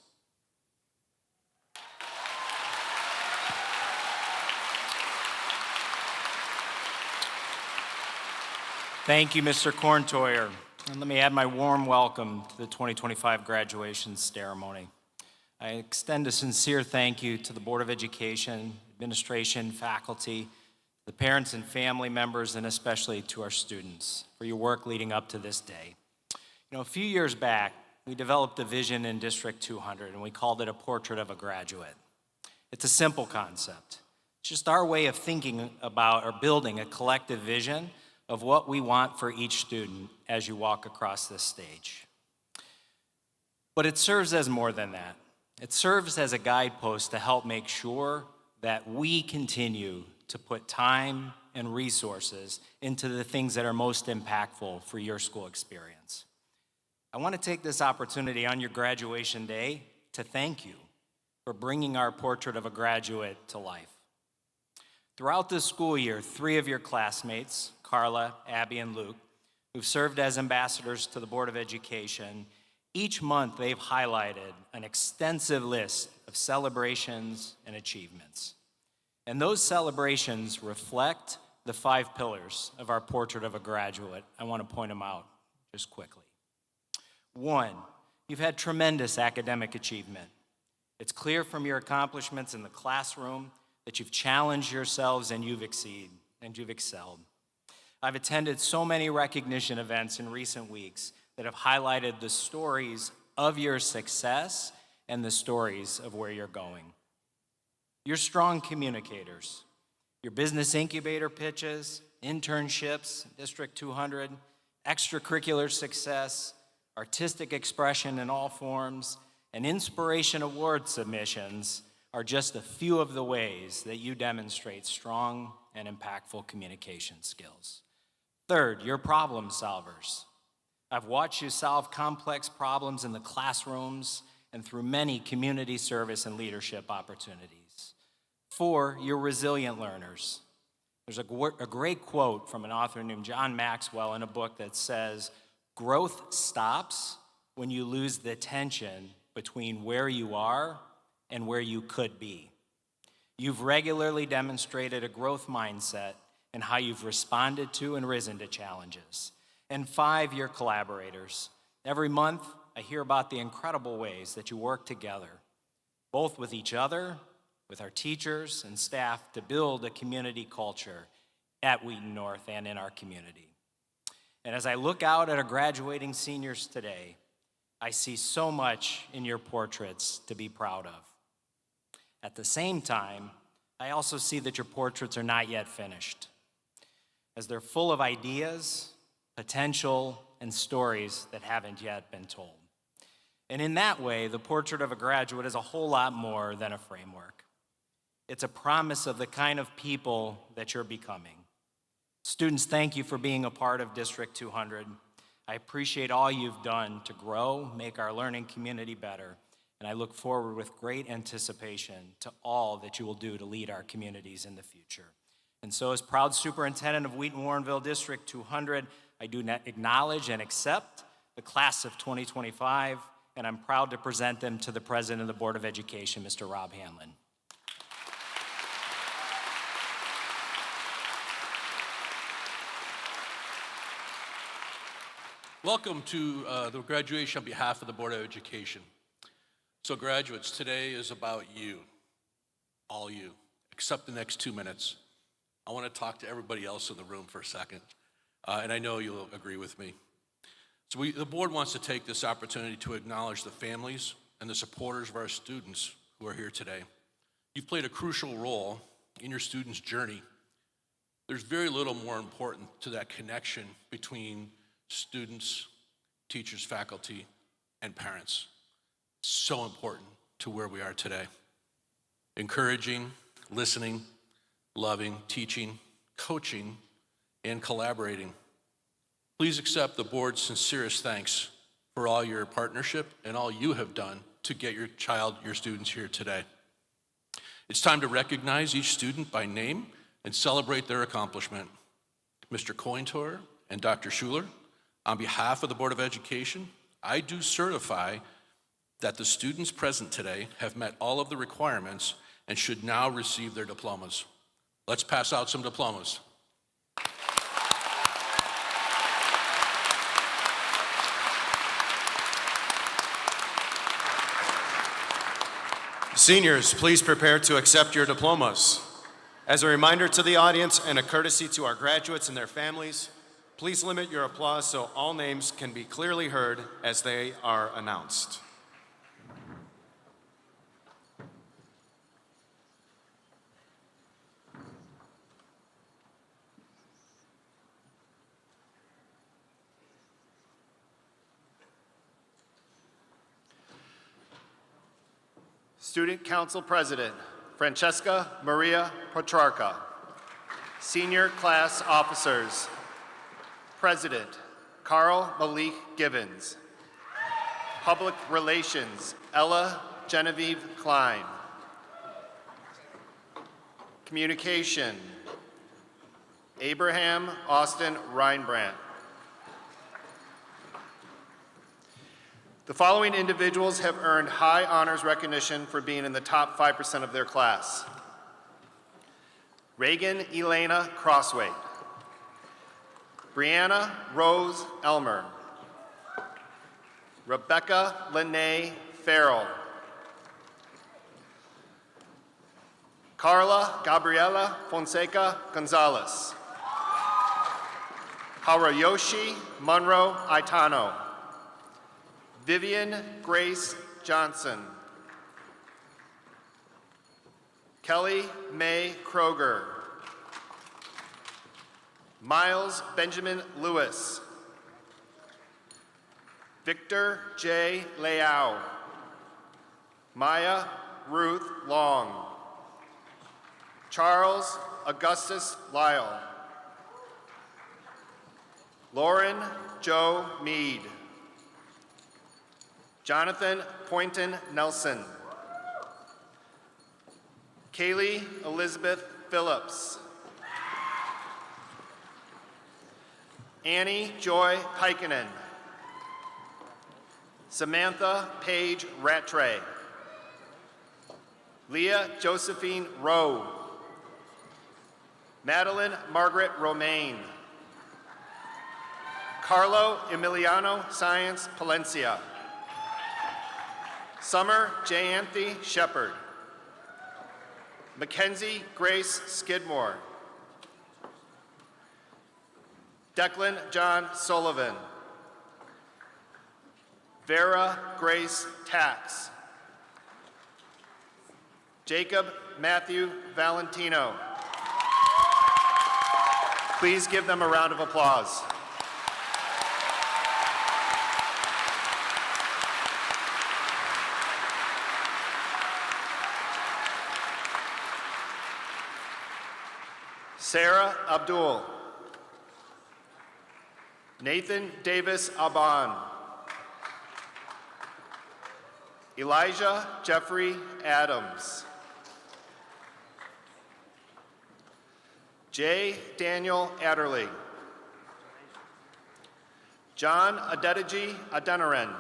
Thank you, Mr. Korntoyer. And let me add my warm welcome to the 2025 graduation ceremony. I extend a sincere thank you to the Board of Education, administration, faculty, the parents and family members, and especially to our students for your work leading up to this day. You know, a few years back, we developed a vision in District 200, and we called it a portrait of a graduate. It's a simple concept. It's just our way of thinking about or building a collective vision of what we want for each student as you walk across this stage. But it serves as more than that. It serves as a guidepost to help make sure that we continue to put time and resources into the things that are most impactful for your school experience. I want to take this opportunity on your graduation day to thank you for bringing our portrait of a graduate to life. Throughout this school year, 3 of your classmates, Carla, Abby, and Luke, who've served as ambassadors to the Board of Education, each month they've highlighted an extensive list of celebrations and achievements. And those celebrations reflect the 5 pillars of our portrait of a graduate. I want to point them out just quickly. 1, you've had tremendous academic achievement. It's clear from your accomplishments in the classroom that you've challenged yourselves and you've excelled. I've attended so many recognition events in recent weeks that have highlighted the stories of your success and the stories of where you're going. You're strong communicators. Your business incubator pitches, internships, District 200, extracurricular success, artistic expression in all forms, and inspiration award submissions are just a few of the ways that you demonstrate strong and impactful communication skills. 3rd, you're problem solvers. I've watched you solve complex problems in the classrooms and through many community service and leadership opportunities. 4, you're resilient learners. There's a great quote from an author named John Maxwell in a book that says, "Growth stops when you lose the tension between where you are and where you could be." You've regularly demonstrated a growth mindset in how you've responded to and risen to challenges. And 5, you're collaborators. Every month, I hear about the incredible ways that you work together, both with each other, with our teachers and staff to build a community culture at Wheaton North and in our community. And as I look out at our graduating seniors today, I see so much in your portraits to be proud of. At the same time, I also see that your portraits are not yet finished, as they're full of ideas, potential, and stories that haven't yet been told. And in that way, the portrait of a graduate is a whole lot more than a framework. It's a promise of the kind of people that you're becoming. Students, thank you for being a part of District 200. I appreciate all you've done to grow, make our learning community better, and I look forward with great anticipation to all that you will do to lead our communities in the future. And so as proud superintendent of Wheaton-Warrenville District 200, I do acknowledge and accept the class of 2025, and I'm proud to present them to the President of the Board of Education, Mr. Rob Hanlon. Welcome to the graduation on behalf of the Board of Education. So graduates, today is about you, all you, except the next 2 minutes. I want to talk to everybody else in the room for a second, and I know you'll agree with me. So the board wants to take this opportunity to acknowledge the families and the supporters of our students who are here today. You've played a crucial role in your students' journey. There's very little more important to that connection between students, teachers, faculty, and parents. So important to where we are today. Encouraging, listening, loving, teaching, coaching, and collaborating. Please accept the board's sincerest thanks for all your partnership and all you have done to get your students here today. It's time to recognize each student by name and celebrate their accomplishment. Mr. Cointor and Dr. Schuler, on behalf of the Board of Education, I do certify that the students present today have met all of the requirements and should now receive their diplomas. Let's pass out some diplomas. Seniors, please prepare to accept your diplomas. As a reminder to the audience and a courtesy to our graduates and their families, please limit your applause so all names can be clearly heard as they are announced. Student Council President, Francesca Maria Petrarca. Senior Class Officers, President, Carl Malik Givens. Public Relations, Ella Genevieve Klein. Communication, Abraham Austin Reinbrandt. The following individuals have earned high honors recognition for being in the top 5% of their class. Reagan Elena Crosswaite. Brianna Rose Elmer. Rebecca Lene Farrell. Carla Gabriela Fonseca Gonzalez. Harayoshi Monroe Aitano. Vivian Grace Johnson. Kelly Mae Kroger. Miles Benjamin Lewis. Victor J. Leao. Maya Ruth Long. Charles Augustus Lyle. Lauren Joe Mead. Jonathan Poynton Nelson. Kaylee Elizabeth Phillips. Annie Joy Pikinen. Samantha Paige Rattray. Leah Josephine Rowe. Madeline Margaret Romaine. Carlo Emiliano Science Palencia. Summer Jayanthi Shepard. Mackenzie Grace Skidmore. Declan John Sullivan. Vera Grace Tax. Jacob Matthew Valentino. Please give them a round of applause. Sarah Abdul. Nathan Davis Aban. Elijah Jeffrey Adams. J. Daniel Adderley. John Adedeji Adenaren.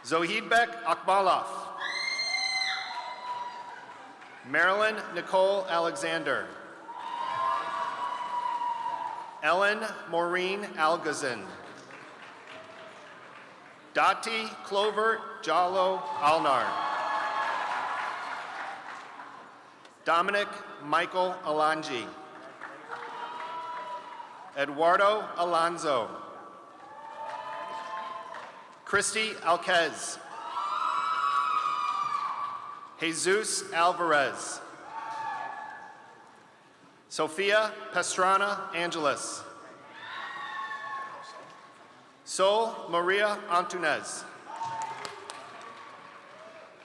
Zohidbek Akbalov. Marilyn Nicole Alexander. Ellen Maureen Algazin. Dati Clover Jalo Alnar. Dominic Michael Alanji. Eduardo Alonzo. Christy Alquez. Jesus Alvarez. Sofia Pastrana Angeles. Sol Maria Antunez.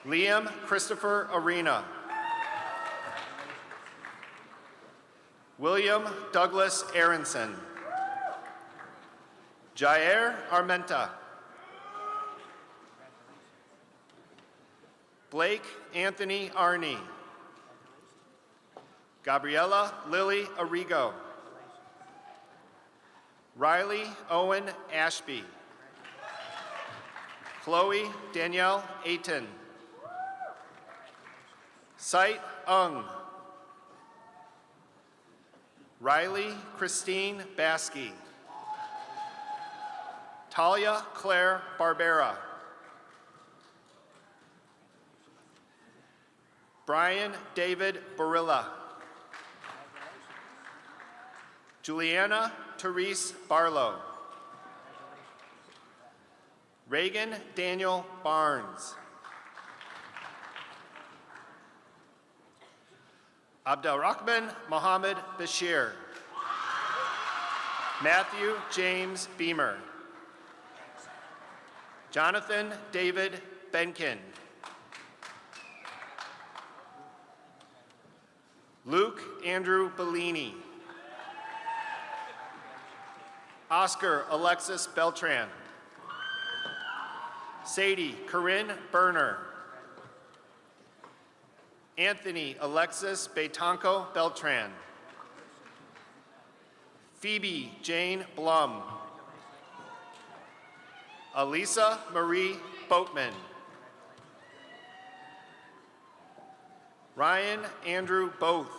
Liam Christopher Arena. William Douglas Aronson. Jair Armenta. Blake Anthony Arney. Gabriella Lily Arrigo. Riley Owen Ashby. Chloe Danielle Aiton. Site Ung. Riley Christine Baskey. Talia Claire Barbera. Brian David Barilla. Juliana Therese Barlow. Reagan Daniel Barnes. Abdelrahman Mohammed Bashir. Matthew James Beamer. Jonathan David Benkin. Luke Andrew Bellini. Oscar Alexis Beltran. Sadie Corinne Berner. Anthony Alexis Betanco Beltran. Phoebe Jane Blum. Elisa Marie Boatman. Ryan Andrew Both.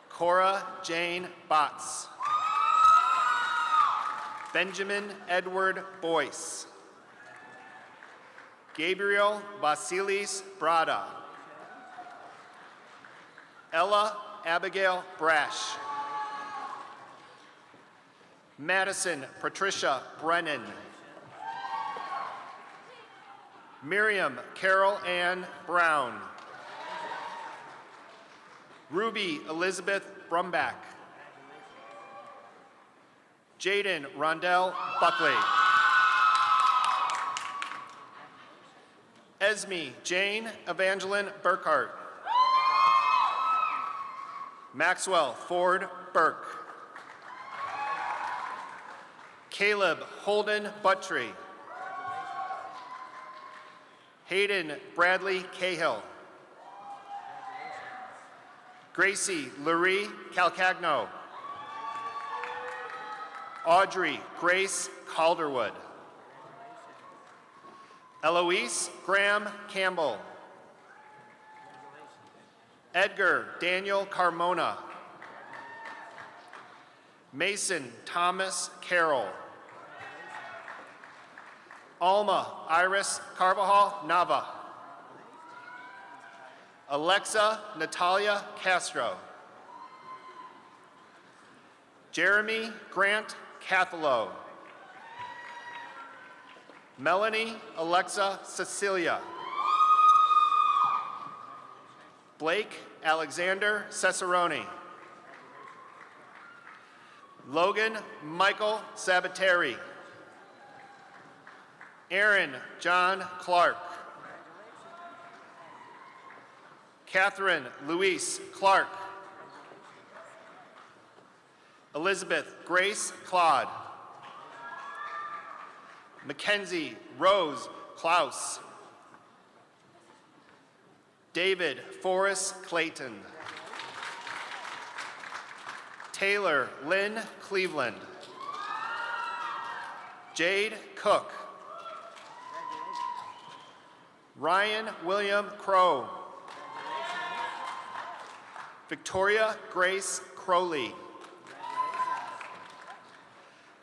Cora Jane Botts. Benjamin Edward Boyce. Gabriel Vasilis Brada. Ella Abigail Brash. Madison Patricia Brennan. Miriam Carol Ann Brown. Ruby Elizabeth Brumbach. Jaden Rondell Buckley. Esme Jane Evangeline Burkhart. Maxwell Ford Burke. Caleb Holden Buttry. Hayden Bradley Cahill. Gracie Lurie Calcagno. Audrey Grace Calderwood. Eloise Graham Campbell. Edgar Daniel Carmona. Mason Thomas Carroll. Alma Iris Carvajal Nava. Alexa Natalia Castro. Jeremy Grant Cathalo. Melanie Alexa Cecilia. Blake Alexander Cesaroni. Logan Michael Sabateri. Aaron John Clark. Catherine Louise Clark. Elizabeth Grace Claude. Mackenzie Rose Klaus. David Forrest Clayton. Taylor Lynn Cleveland. Jade Cook. Ryan William Crow. Victoria Grace Crowley.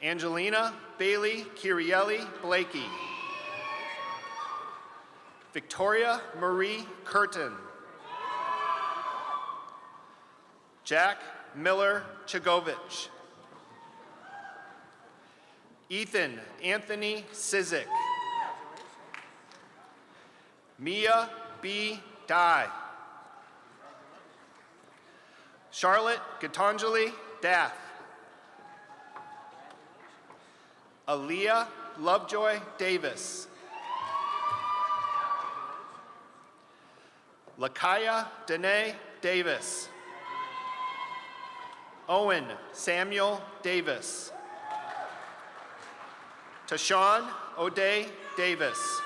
Angelina Bailey Kirielli Blakey. Victoria Marie Curtin. Jack Miller Chagovich. Ethan Anthony Sizik. Mia B. Dye. Charlotte Gitanjali Dath. Aaliyah Lovejoy Davis. Lakaya Danae Davis. Owen Samuel Davis. Tashawn O'Day Davis.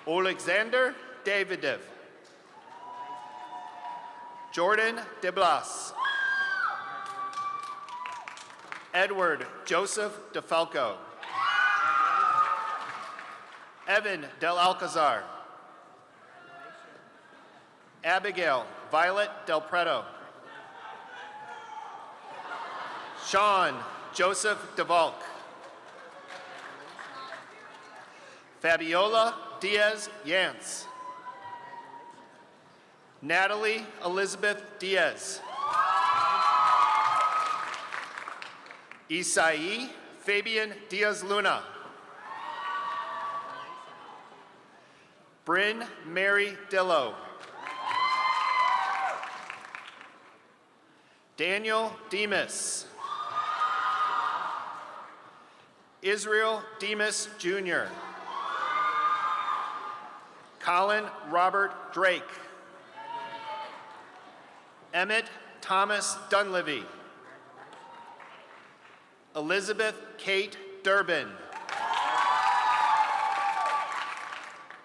Alexander Davidev. Jordan DeBlas. Edward Joseph DeFalco. Evan Del Alcazar. Abigail Violet Del Preto. Sean Joseph DeValk. Fabiola Diaz Yance. Natalie Elizabeth Diaz. Isai Fabian Diaz Luna. Bryn Mary Dillo. Daniel Demas. Israel Demas Jr. Colin Robert Drake. Emmett Thomas Dunleavy. Elizabeth Kate Durbin.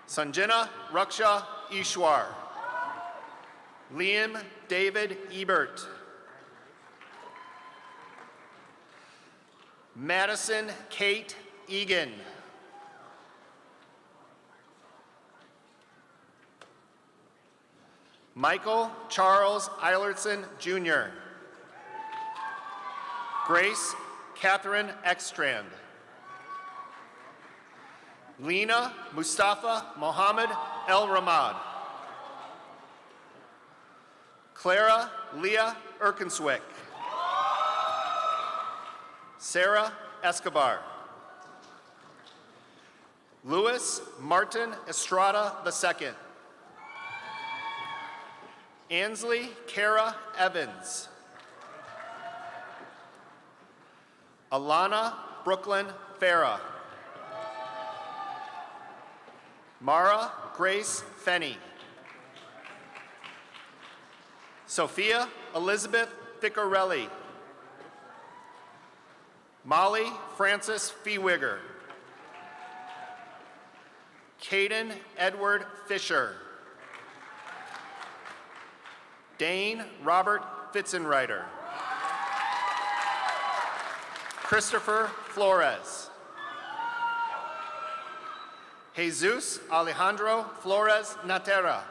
Sanjana Raksha Ishwar. Liam David Ebert. Madison Kate Egan. Michael Charles Eilertson Jr. Grace Catherine Ekstrand. Lena Mustafa Mohammed El Ramad. Clara Leah Erkenswick. Sarah Escobar. Louis Martin Estrada II. Ansley Kara Evans. Alana Brooklyn Farah. Mara Grace Fenney. Sophia Elizabeth Ficarelli. Molly Frances Feewigger. Caden Edward Fisher. Dane Robert Fitzenreiter. Christopher Flores. Jesus Alejandro Flores Natera.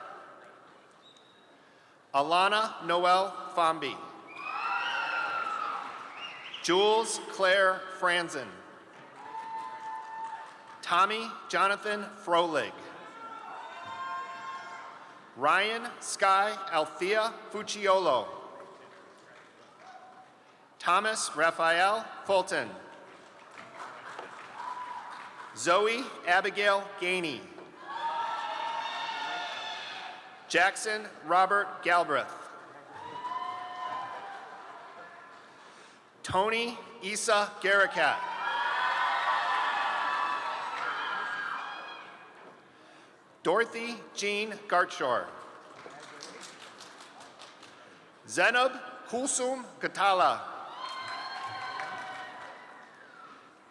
Alana Noel Fambi. Jules Claire Franzen. Tommy Jonathan Frolig. Ryan Sky Althea Fucciolo. Thomas Raphael Fulton. Zoe Abigail Gainey. Jackson Robert Galbraith. Tony Issa Garakat. Dorothy Jean Gartshore. Zenab Kulsum Katala.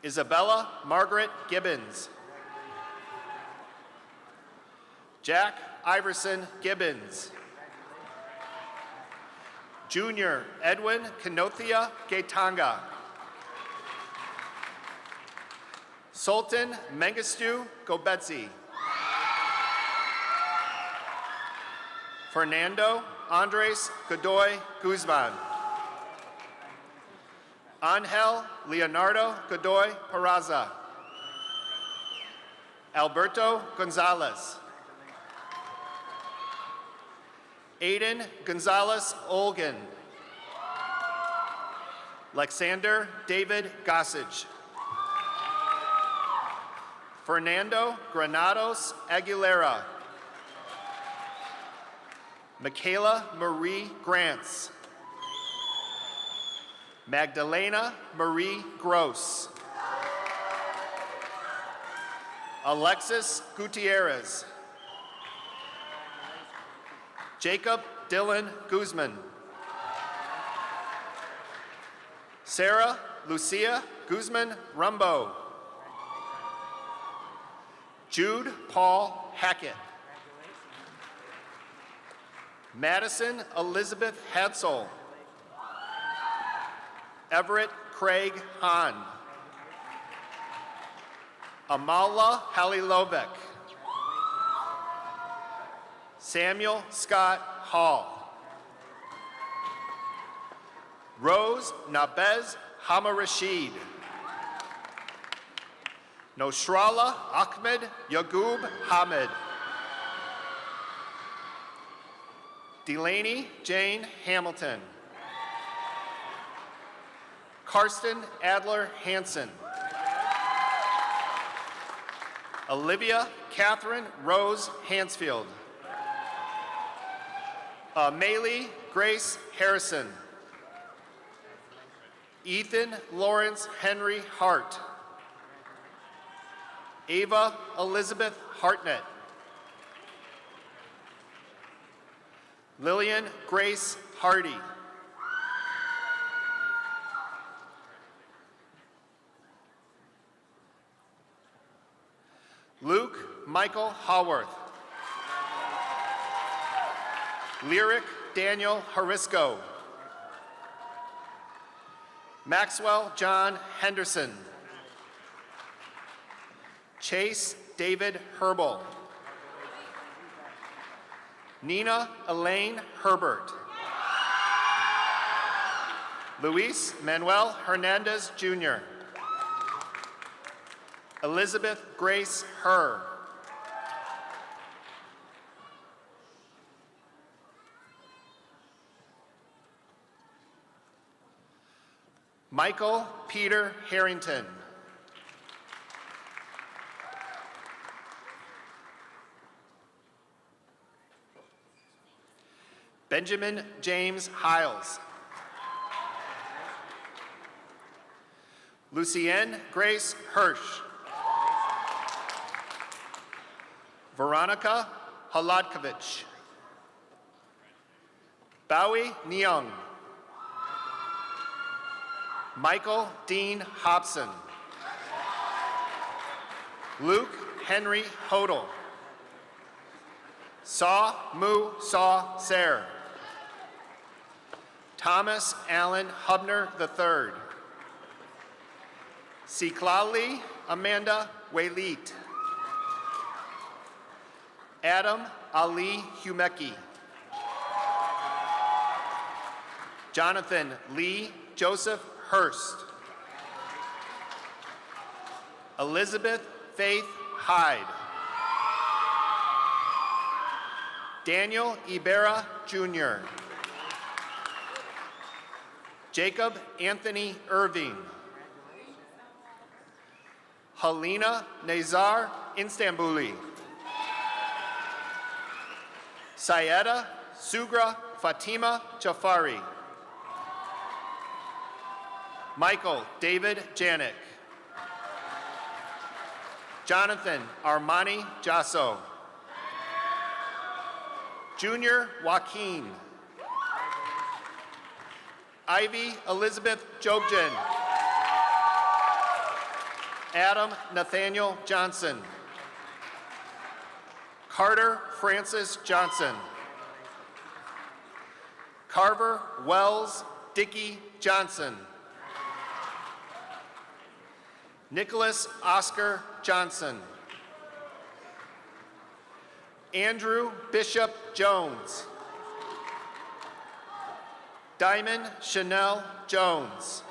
Isabella Margaret Gibbons. Jack Iverson Gibbons. Junior Edwin Kenothia Gaetanga. Sultan Mengistu Gobetsi. Fernando Andres Godoy Guzman. Angel Leonardo Godoy Peraza. Alberto Gonzalez. Aiden Gonzalez Olgan. Alexander David Gossage. Fernando Granados Aguilera. Michaela Marie Grants. Magdalena Marie Gross. Alexis Gutierrez. Jacob Dylan Guzman. Sarah Lucia Guzman Rumbo. Jude Paul Hackett. Madison Elizabeth Hadsel. Everett Craig Hahn. Amala Halilovic. Samuel Scott Hall. Rose Nabez Hamarashid. Noshrala Ahmed Yagub Hamid. Delaney Jane Hamilton. Karsten Adler Hansen. Olivia Catherine Rose Hansfield. Maylee Grace Harrison. Ethan Lawrence Henry Hart. Ava Elizabeth Hartnett. Lillian Grace Hardy. Luke Michael Haworth. Lyric Daniel Harisco. Maxwell John Henderson. Chase David Herbal. Nina Elaine Herbert. Luis Manuel Hernandez Jr. Elizabeth Grace Herr. Michael Peter Harrington. Benjamin James Hiles. Lucienne Grace Hirsch. Veronica Haladkovich. Bowie Neung. Michael Dean Hobson. Luke Henry Hodel. Saw Mu Saw Ser. Thomas Allen Hubner III. Siklali Amanda Walit. Adam Ali Humeki. Jonathan Lee Joseph Hurst. Elizabeth Faith Hyde. Daniel Ibarra Jr. Jacob Anthony Irving. Helena Nazar Istanbuli. Syeda Sugra Fatima Jafari. Michael David Janik. Jonathan Armani Jasso. Junior Joaquin. Ivy Elizabeth Jobjen. Adam Nathaniel Johnson. Carter Francis Johnson. Carver Wells Dickey Johnson. Nicholas Oscar Johnson. Andrew Bishop Jones. Diamond Chanel Jones.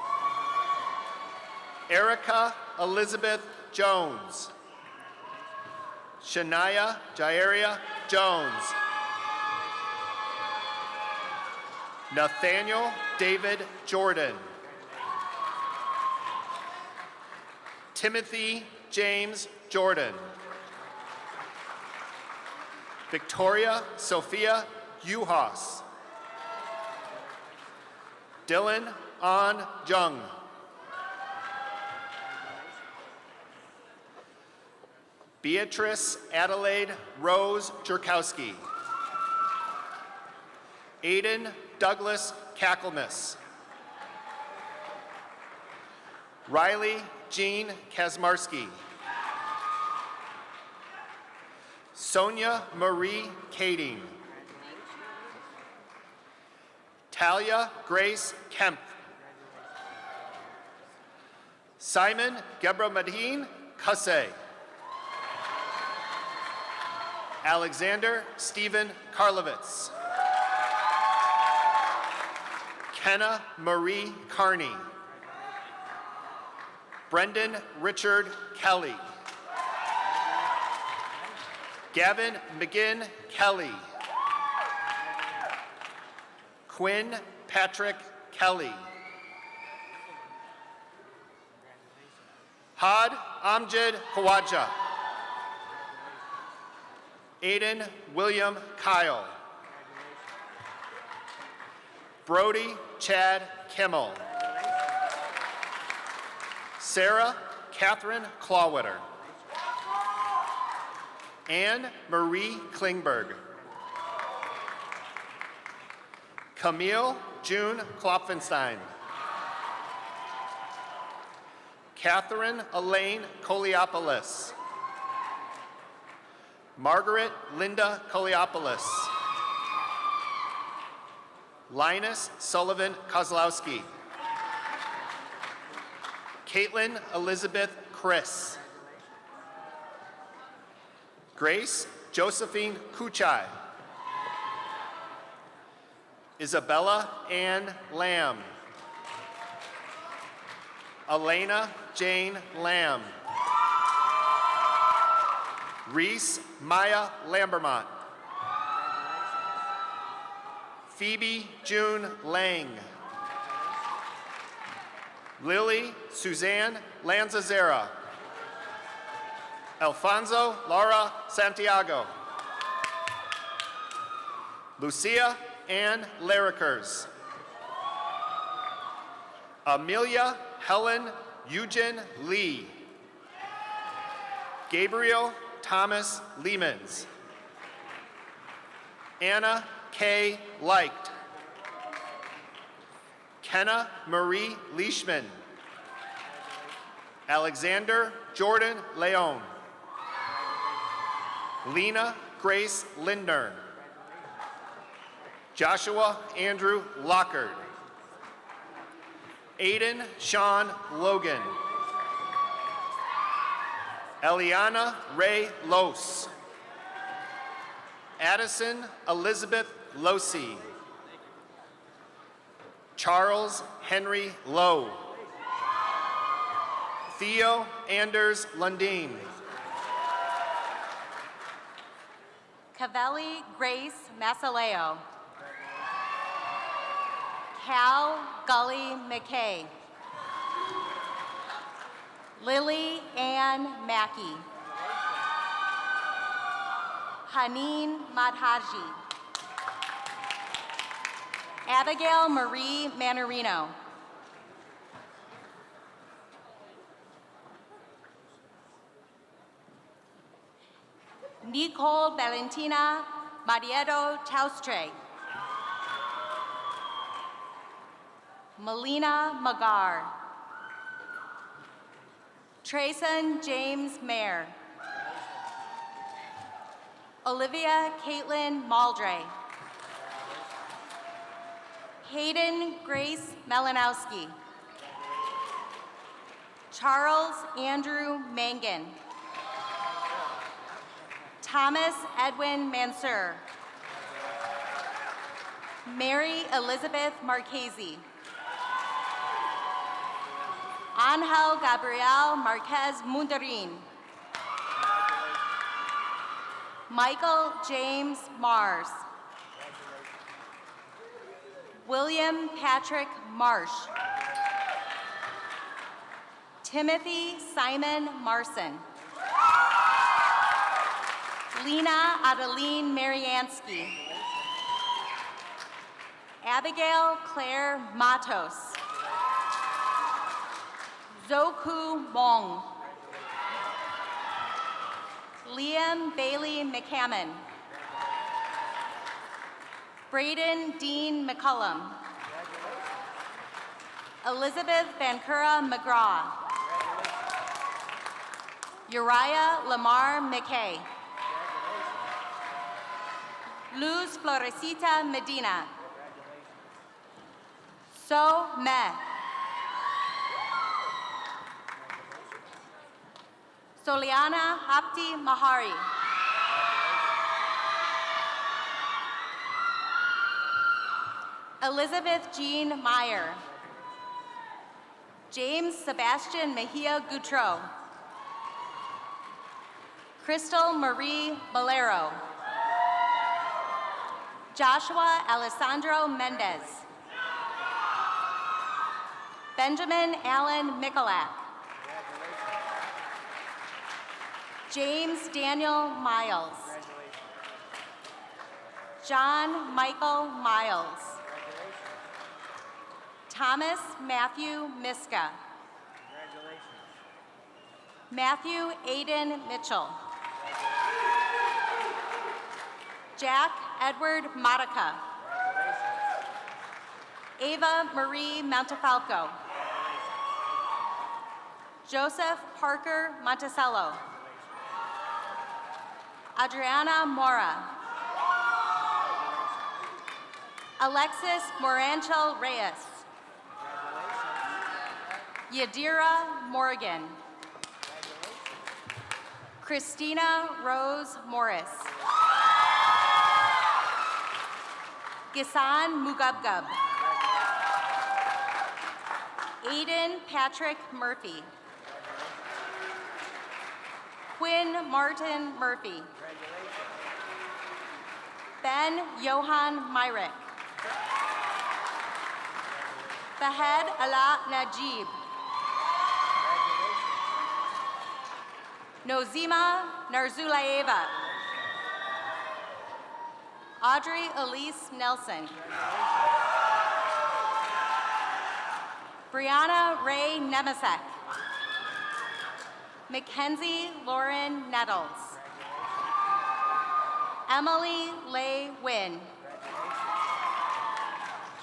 Erica Elizabeth Jones. Shania Jairia Jones. Nathaniel David Jordan. Timothy James Jordan. Victoria Sophia Uhas. Dylan An Jung. Beatrice Adelaide Rose Jerkowski. Aiden Douglas Kakelmas. Riley Jean Kazmarski. Sonia Marie Kading. Talia Grace Kemp. Simon Gebramadine Kase. Alexander Stephen Karlovitz. Kenna Marie Carney. Brendan Richard Kelly. Gavin McGinn Kelly. Quinn Patrick Kelly. Had Amjad Khawaja. Aiden William Kyle. Brody Chad Kimmel. Sarah Catherine Clawwitter. Anne Marie Klingberg. Camille June Klopfenstein. Catherine Elaine Koliopoulos. Margaret Linda Koliopoulos. Linus Sullivan Kozlowski. Caitlin Elizabeth Chris. Grace Josephine Kuchai. Isabella Ann Lamb. Elena Jane Lamb. Reese Maya Lambermont. Phoebe June Lang. Lily Suzanne Lanzazera. Alfonso Laura Santiago. Lucia Ann Larrickers. Amelia Helen Eugen Lee. Gabriel Thomas Leemans. Anna K. Liked. Kenna Marie Leishman. Alexander Jordan Leon. Lena Grace Lindner. Joshua Andrew Lockard. Aiden Sean Logan. Eliana Ray Los. Addison Elizabeth Losi. Charles Henry Lowe. Theo Anders Lundeen. Cavelli Grace Masaleo. Cal Gully McKay. Lily Ann Mackey. Haneen Madhaji. Abigail Marie Manarino. Nicole Valentina Marieto Taustre. Melina Magar. Trayson James Mayer. Olivia Caitlin Maldre. Hayden Grace Melanowski. Charles Andrew Mangan. Thomas Edwin Mansur. Mary Elizabeth Marchese. Angel Gabriel Marquez Mundarin. Michael James Mars. William Patrick Marsh. Timothy Simon Marson. Lena Adeline Mariansky. Abigail Claire Matos. Zoku Mong. Liam Bailey McCammon. Braden Dean McCullum. Elizabeth Vancura McGraw. Uriah Lamar McKay. Luz Florecita Medina. So Meh. Soliana Hapti Mahari. Elizabeth Jean Meyer. James Sebastian Mejia Goutreau. Crystal Marie Valero. Joshua Alessandro Mendez. Benjamin Allen Mikulak. James Daniel Miles. John Michael Miles. Thomas Matthew Miska. Matthew Aiden Mitchell. Jack Edward Modica. Ava Marie Montefalco. Joseph Parker Monticello. Adriana Mora. Alexis Moranchel Reyes. Yadira Morgan. Christina Rose Morris. Gisan Mugubgub. Aiden Patrick Murphy. Quinn Martin Murphy. Ben Johan Myrick. Fahed Ala Najib. Nozima Narzulaeva. Audrey Elise Nelson. Brianna Ray Nemisek. Mackenzie Lauren Nettles. Emily Lay Wynn.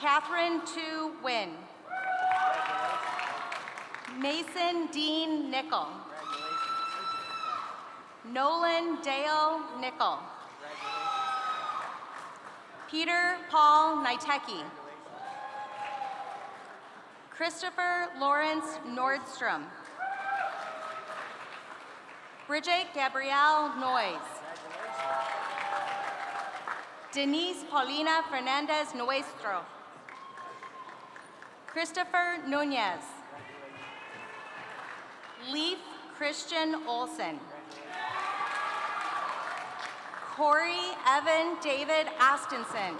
Catherine Tu Wynn. Mason Dean Nickel. Nolan Dale Nickel. Peter Paul Naiteki. Christopher Lawrence Nordstrom. Bridget Gabrielle Noyes. Denise Paulina Fernandez Nuestro. Christopher Nunez. Leaf Christian Olson. Corey Evan David Ostenson.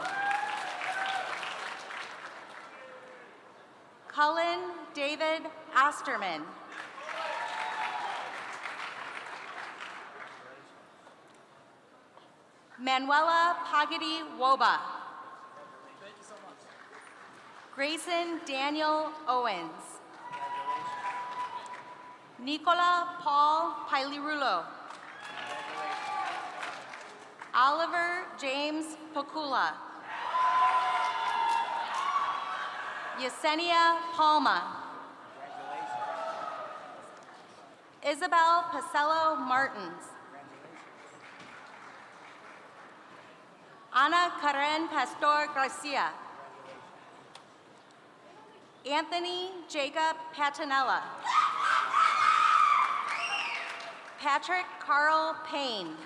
Cullen David Osterman. Manuela Pagadi Woba. Grayson Daniel Owens. Nicola Paul Pailirulo. Oliver James Pocula. Yesenia Palma. Isabel Pacello Martins. Ana Karen Pastor Garcia. Anthony Jacob Patinella. Patrick Carl Payne.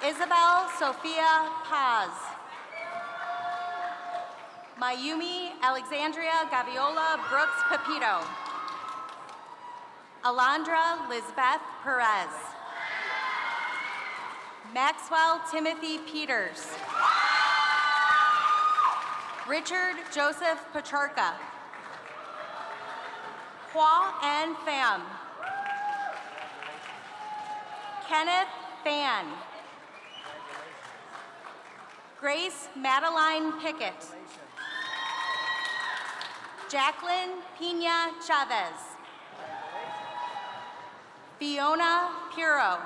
Isabel Sophia Paz. Mayumi Alexandria Gaviola Brooks Pepito. Alondra Lizbeth Perez. Maxwell Timothy Peters. Richard Joseph Petrarca. Hua N. Pham. Kenneth Fan. Grace Madeline Pickett. Jacqueline Pina Chavez. Fiona Piro.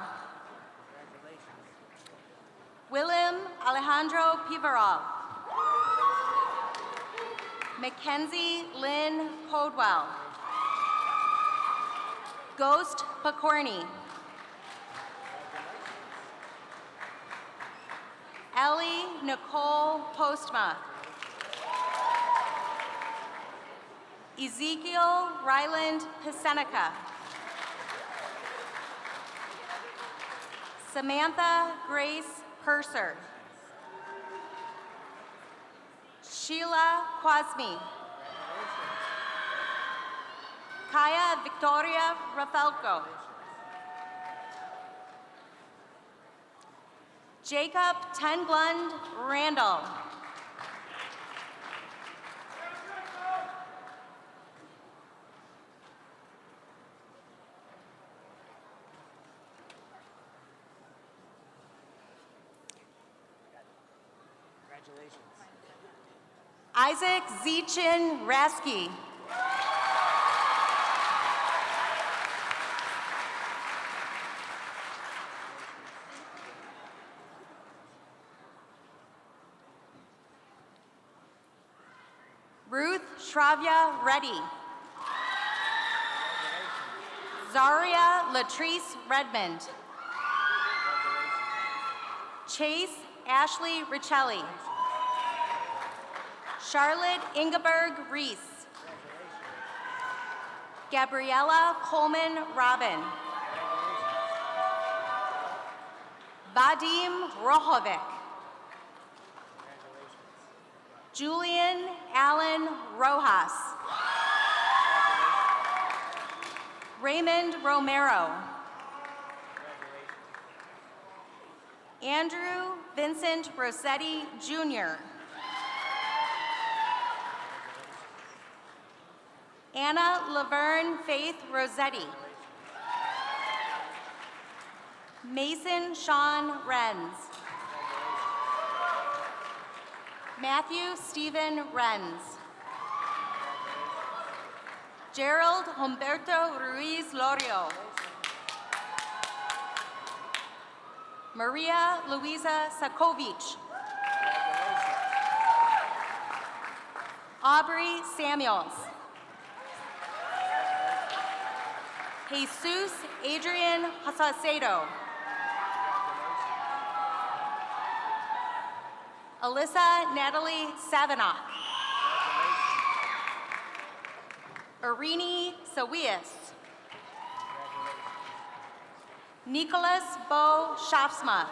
Willem Alejandro Pivaral. Mackenzie Lynn Podwell. Ghost Pacorni. Ellie Nicole Postma. Ezekiel Ryland Pisenica. Samantha Grace Purser. Sheila Quasmi. Kaya Victoria Rafelco. Jacob Tenglund Randall. Isaac Zichin Rasky. Ruth Shravya Reddy. Zaria Latrice Redmond. Chase Ashley Richelli. Charlotte Ingeberg Reese. Gabriella Coleman Robin. Vadim Rohovic. Julian Allen Rojas. Raymond Romero. Andrew Vincent Rossetti Jr. Anna Laverne Faith Rossetti. Mason Sean Renz. Matthew Stephen Renz. Gerald Humberto Ruiz Lorio. Maria Luisa Sakovic. Aubrey Samuels. Jesus Adrian Hasacedo. Alyssa Natalie Savinock. Irini Sawias. Nicholas Bo Shafsma.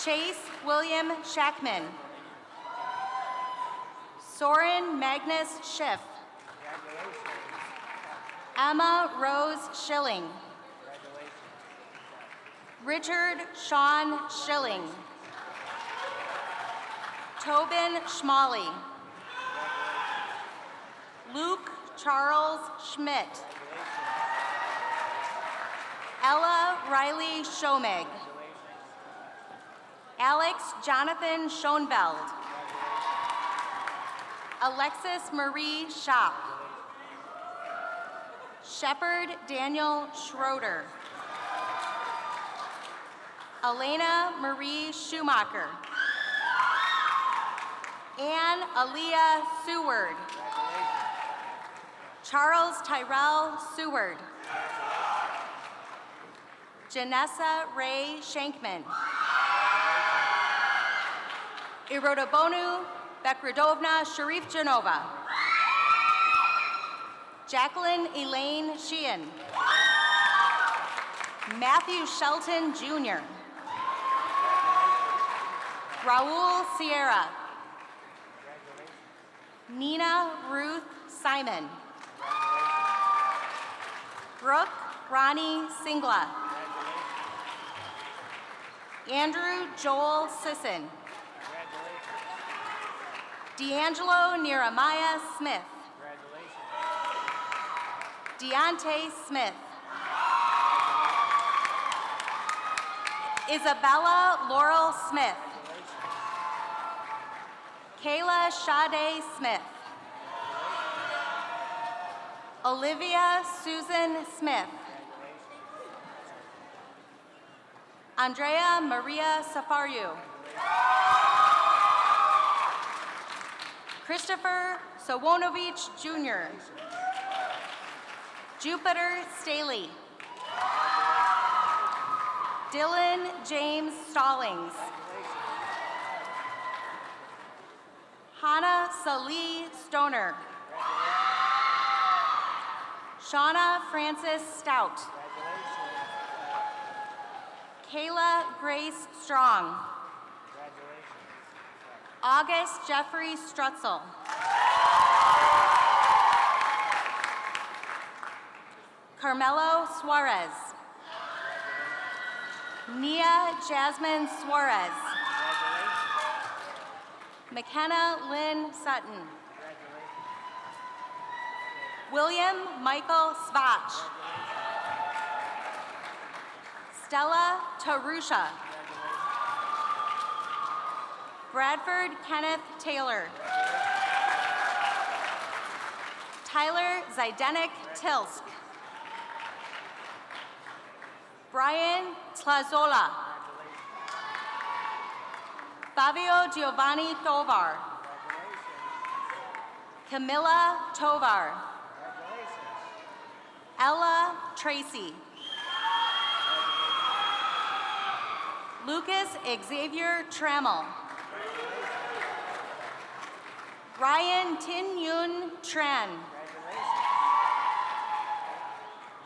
Chase William Shackman. Soren Magnus Schiff. Emma Rose Schilling. Richard Sean Schilling. Tobin Schmalley. Luke Charles Schmidt. Ella Riley Schomeg. Alex Jonathan Schoenfeld. Alexis Marie Schopp. Shepard Daniel Schroeder. Elena Marie Schumacher. Anne Aaliyah Seward. Charles Tyrell Seward. Janessa Ray Shankman. Irodobonu Bekradovna Sharif Janova. Jacqueline Elaine Sheehan. Matthew Shelton Jr. Raul Sierra. Nina Ruth Simon. Brooke Ronnie Singla. Andrew Joel Sisson. D'Angelo Nehemiah Smith. Deontay Smith. Isabella Laurel Smith. Kayla Sade Smith. Olivia Susan Smith. Andrea Maria Safariu. Christopher Sawonovich Jr. Jupiter Staley. Dylan James Stallings. Hannah Salee Stoner. Shauna Frances Stout. Kayla Grace Strong. August Jeffrey Strutzel. Carmelo Suarez. Nia Jasmine Suarez. McKenna Lynn Sutton. William Michael Svach. Stella Tarusha. Bradford Kenneth Taylor. Tyler Zaidenik Tilsk. Brian Tlazola. Fabio Giovanni Tovar. Camilla Tovar. Ella Tracy. Lucas Xavier Trammell. Ryan Tin Yun Tran.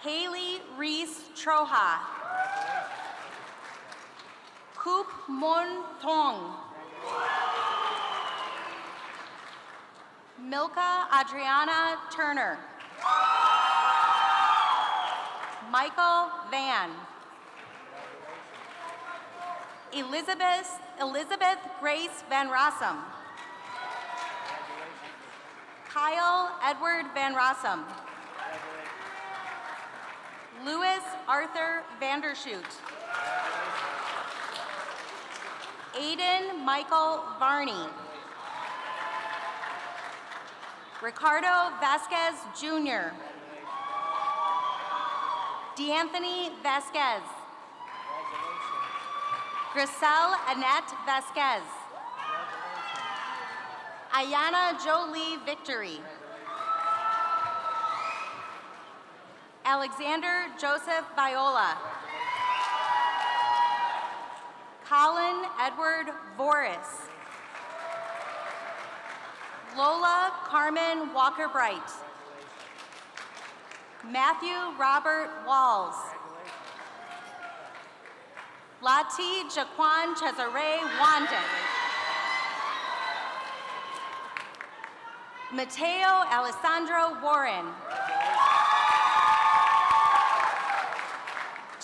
Haley Reese Troha. Koop Mon Thong. Milka Adriana Turner. Michael Van. Elizabeth Grace Van Rossum. Kyle Edward Van Rossum. Louis Arthur Vandershoot. Aiden Michael Varney. Ricardo Vasquez Jr. D'Anthony Vasquez. Griselle Annette Vasquez. Ayana Jolie Victory. Alexander Joseph Viola. Colin Edward Voris. Lola Carmen Walker Bright. Matthew Robert Walls. Lati Jaquan Cesare Wanden. Mateo Alessandro Warren.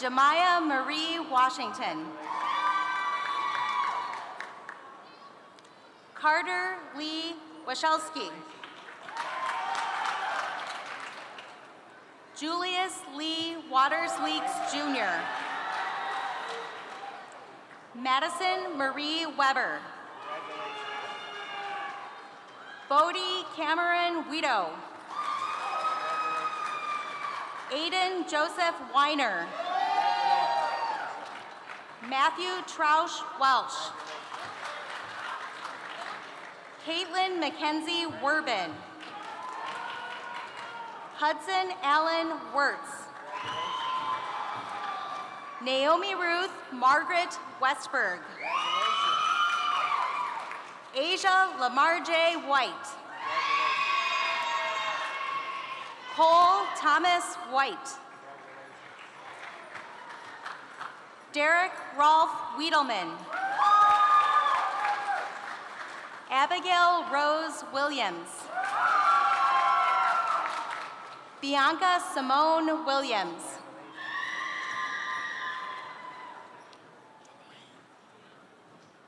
Jemiah Marie Washington. Carter Lee Wachelski. Julius Lee Waters-Leaks Jr. Madison Marie Weber. Bodie Cameron Guido. Aiden Joseph Weiner. Matthew Troush Welch. Caitlin Mackenzie Werbin. Hudson Allen Wirtz. Naomi Ruth Margaret Westberg. Asia Lamar J. White. Cole Thomas White. Derek Rolf Wiedelman. Abigail Rose Williams. Bianca Simone Williams.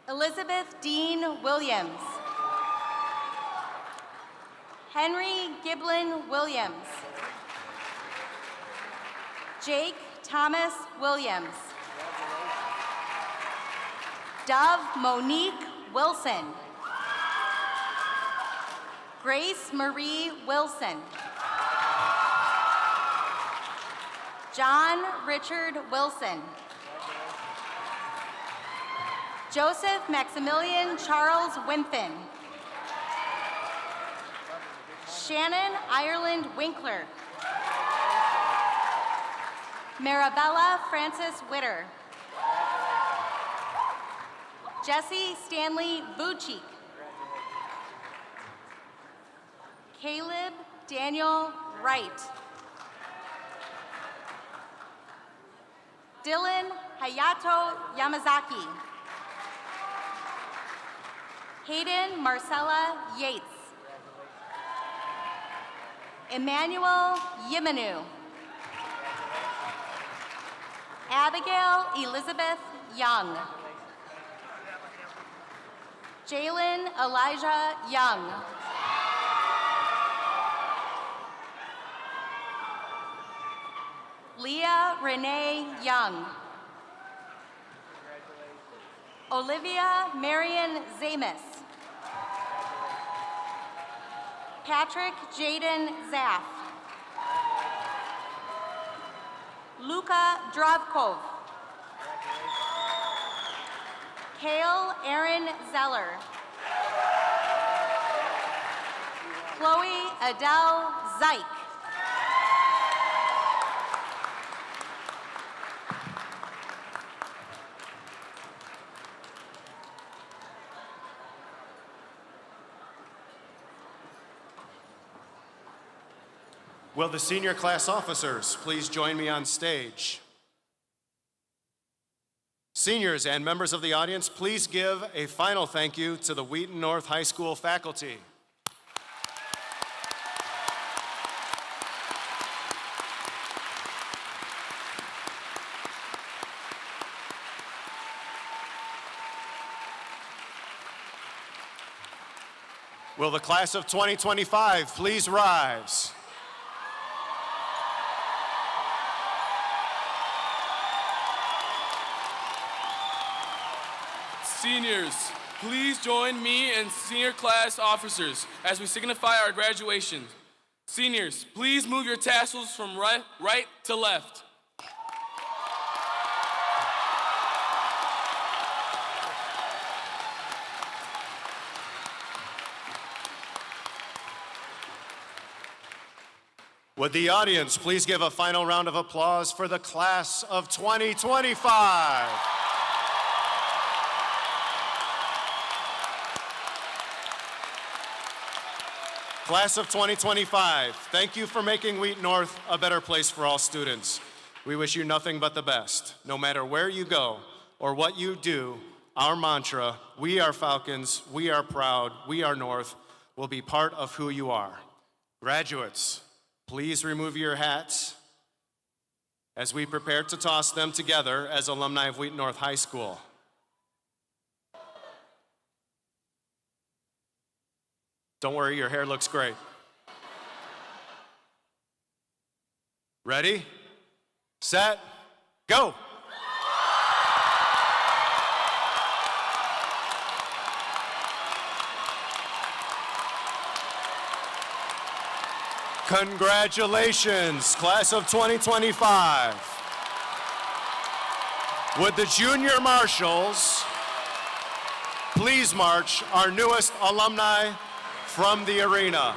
Elizabeth Dean Williams. Henry Giblin Williams. Jake Thomas Williams. Dove Monique Wilson. Grace Marie Wilson. John Richard Wilson. Joseph Maximilian Charles Wimpfen. Shannon Ireland Winkler. Marabella Francis Witter. Jesse Stanley Vucic. Caleb Daniel Wright. Dylan Hayato Yamazaki. Hayden Marcella Yates. Emmanuel Yimanu. Abigail Elizabeth Young. Jalen Elijah Young. Leah Renee Young. Olivia Marion Zamus. Patrick Jaden Zaff. Luka Drovkov. Kale Aaron Zeller. Chloe Adele Zeich. Will the senior class officers please join me on stage? Seniors and members of the audience, please give a final thank you to the Wheaton North High School faculty. Will the class of 2025 please rise? Seniors, please join me and senior class officers as we signify our graduation. Seniors, please move your tassels from right to left. Would the audience please give a final round of applause for the class of 2025? Class of 2025, thank you for making Wheaton North a better place for all students. We wish you nothing but the best. No matter where you go or what you do, our mantra, we are Falcons, we are proud, we are North, will be part of who you are. Graduates, please remove your hats as we prepare to toss them together as alumni of Wheaton North High School. Don't worry, your hair looks great. Ready, set, go. Congratulations, class of 2025. Would the junior marshals please march our newest alumni from the arena?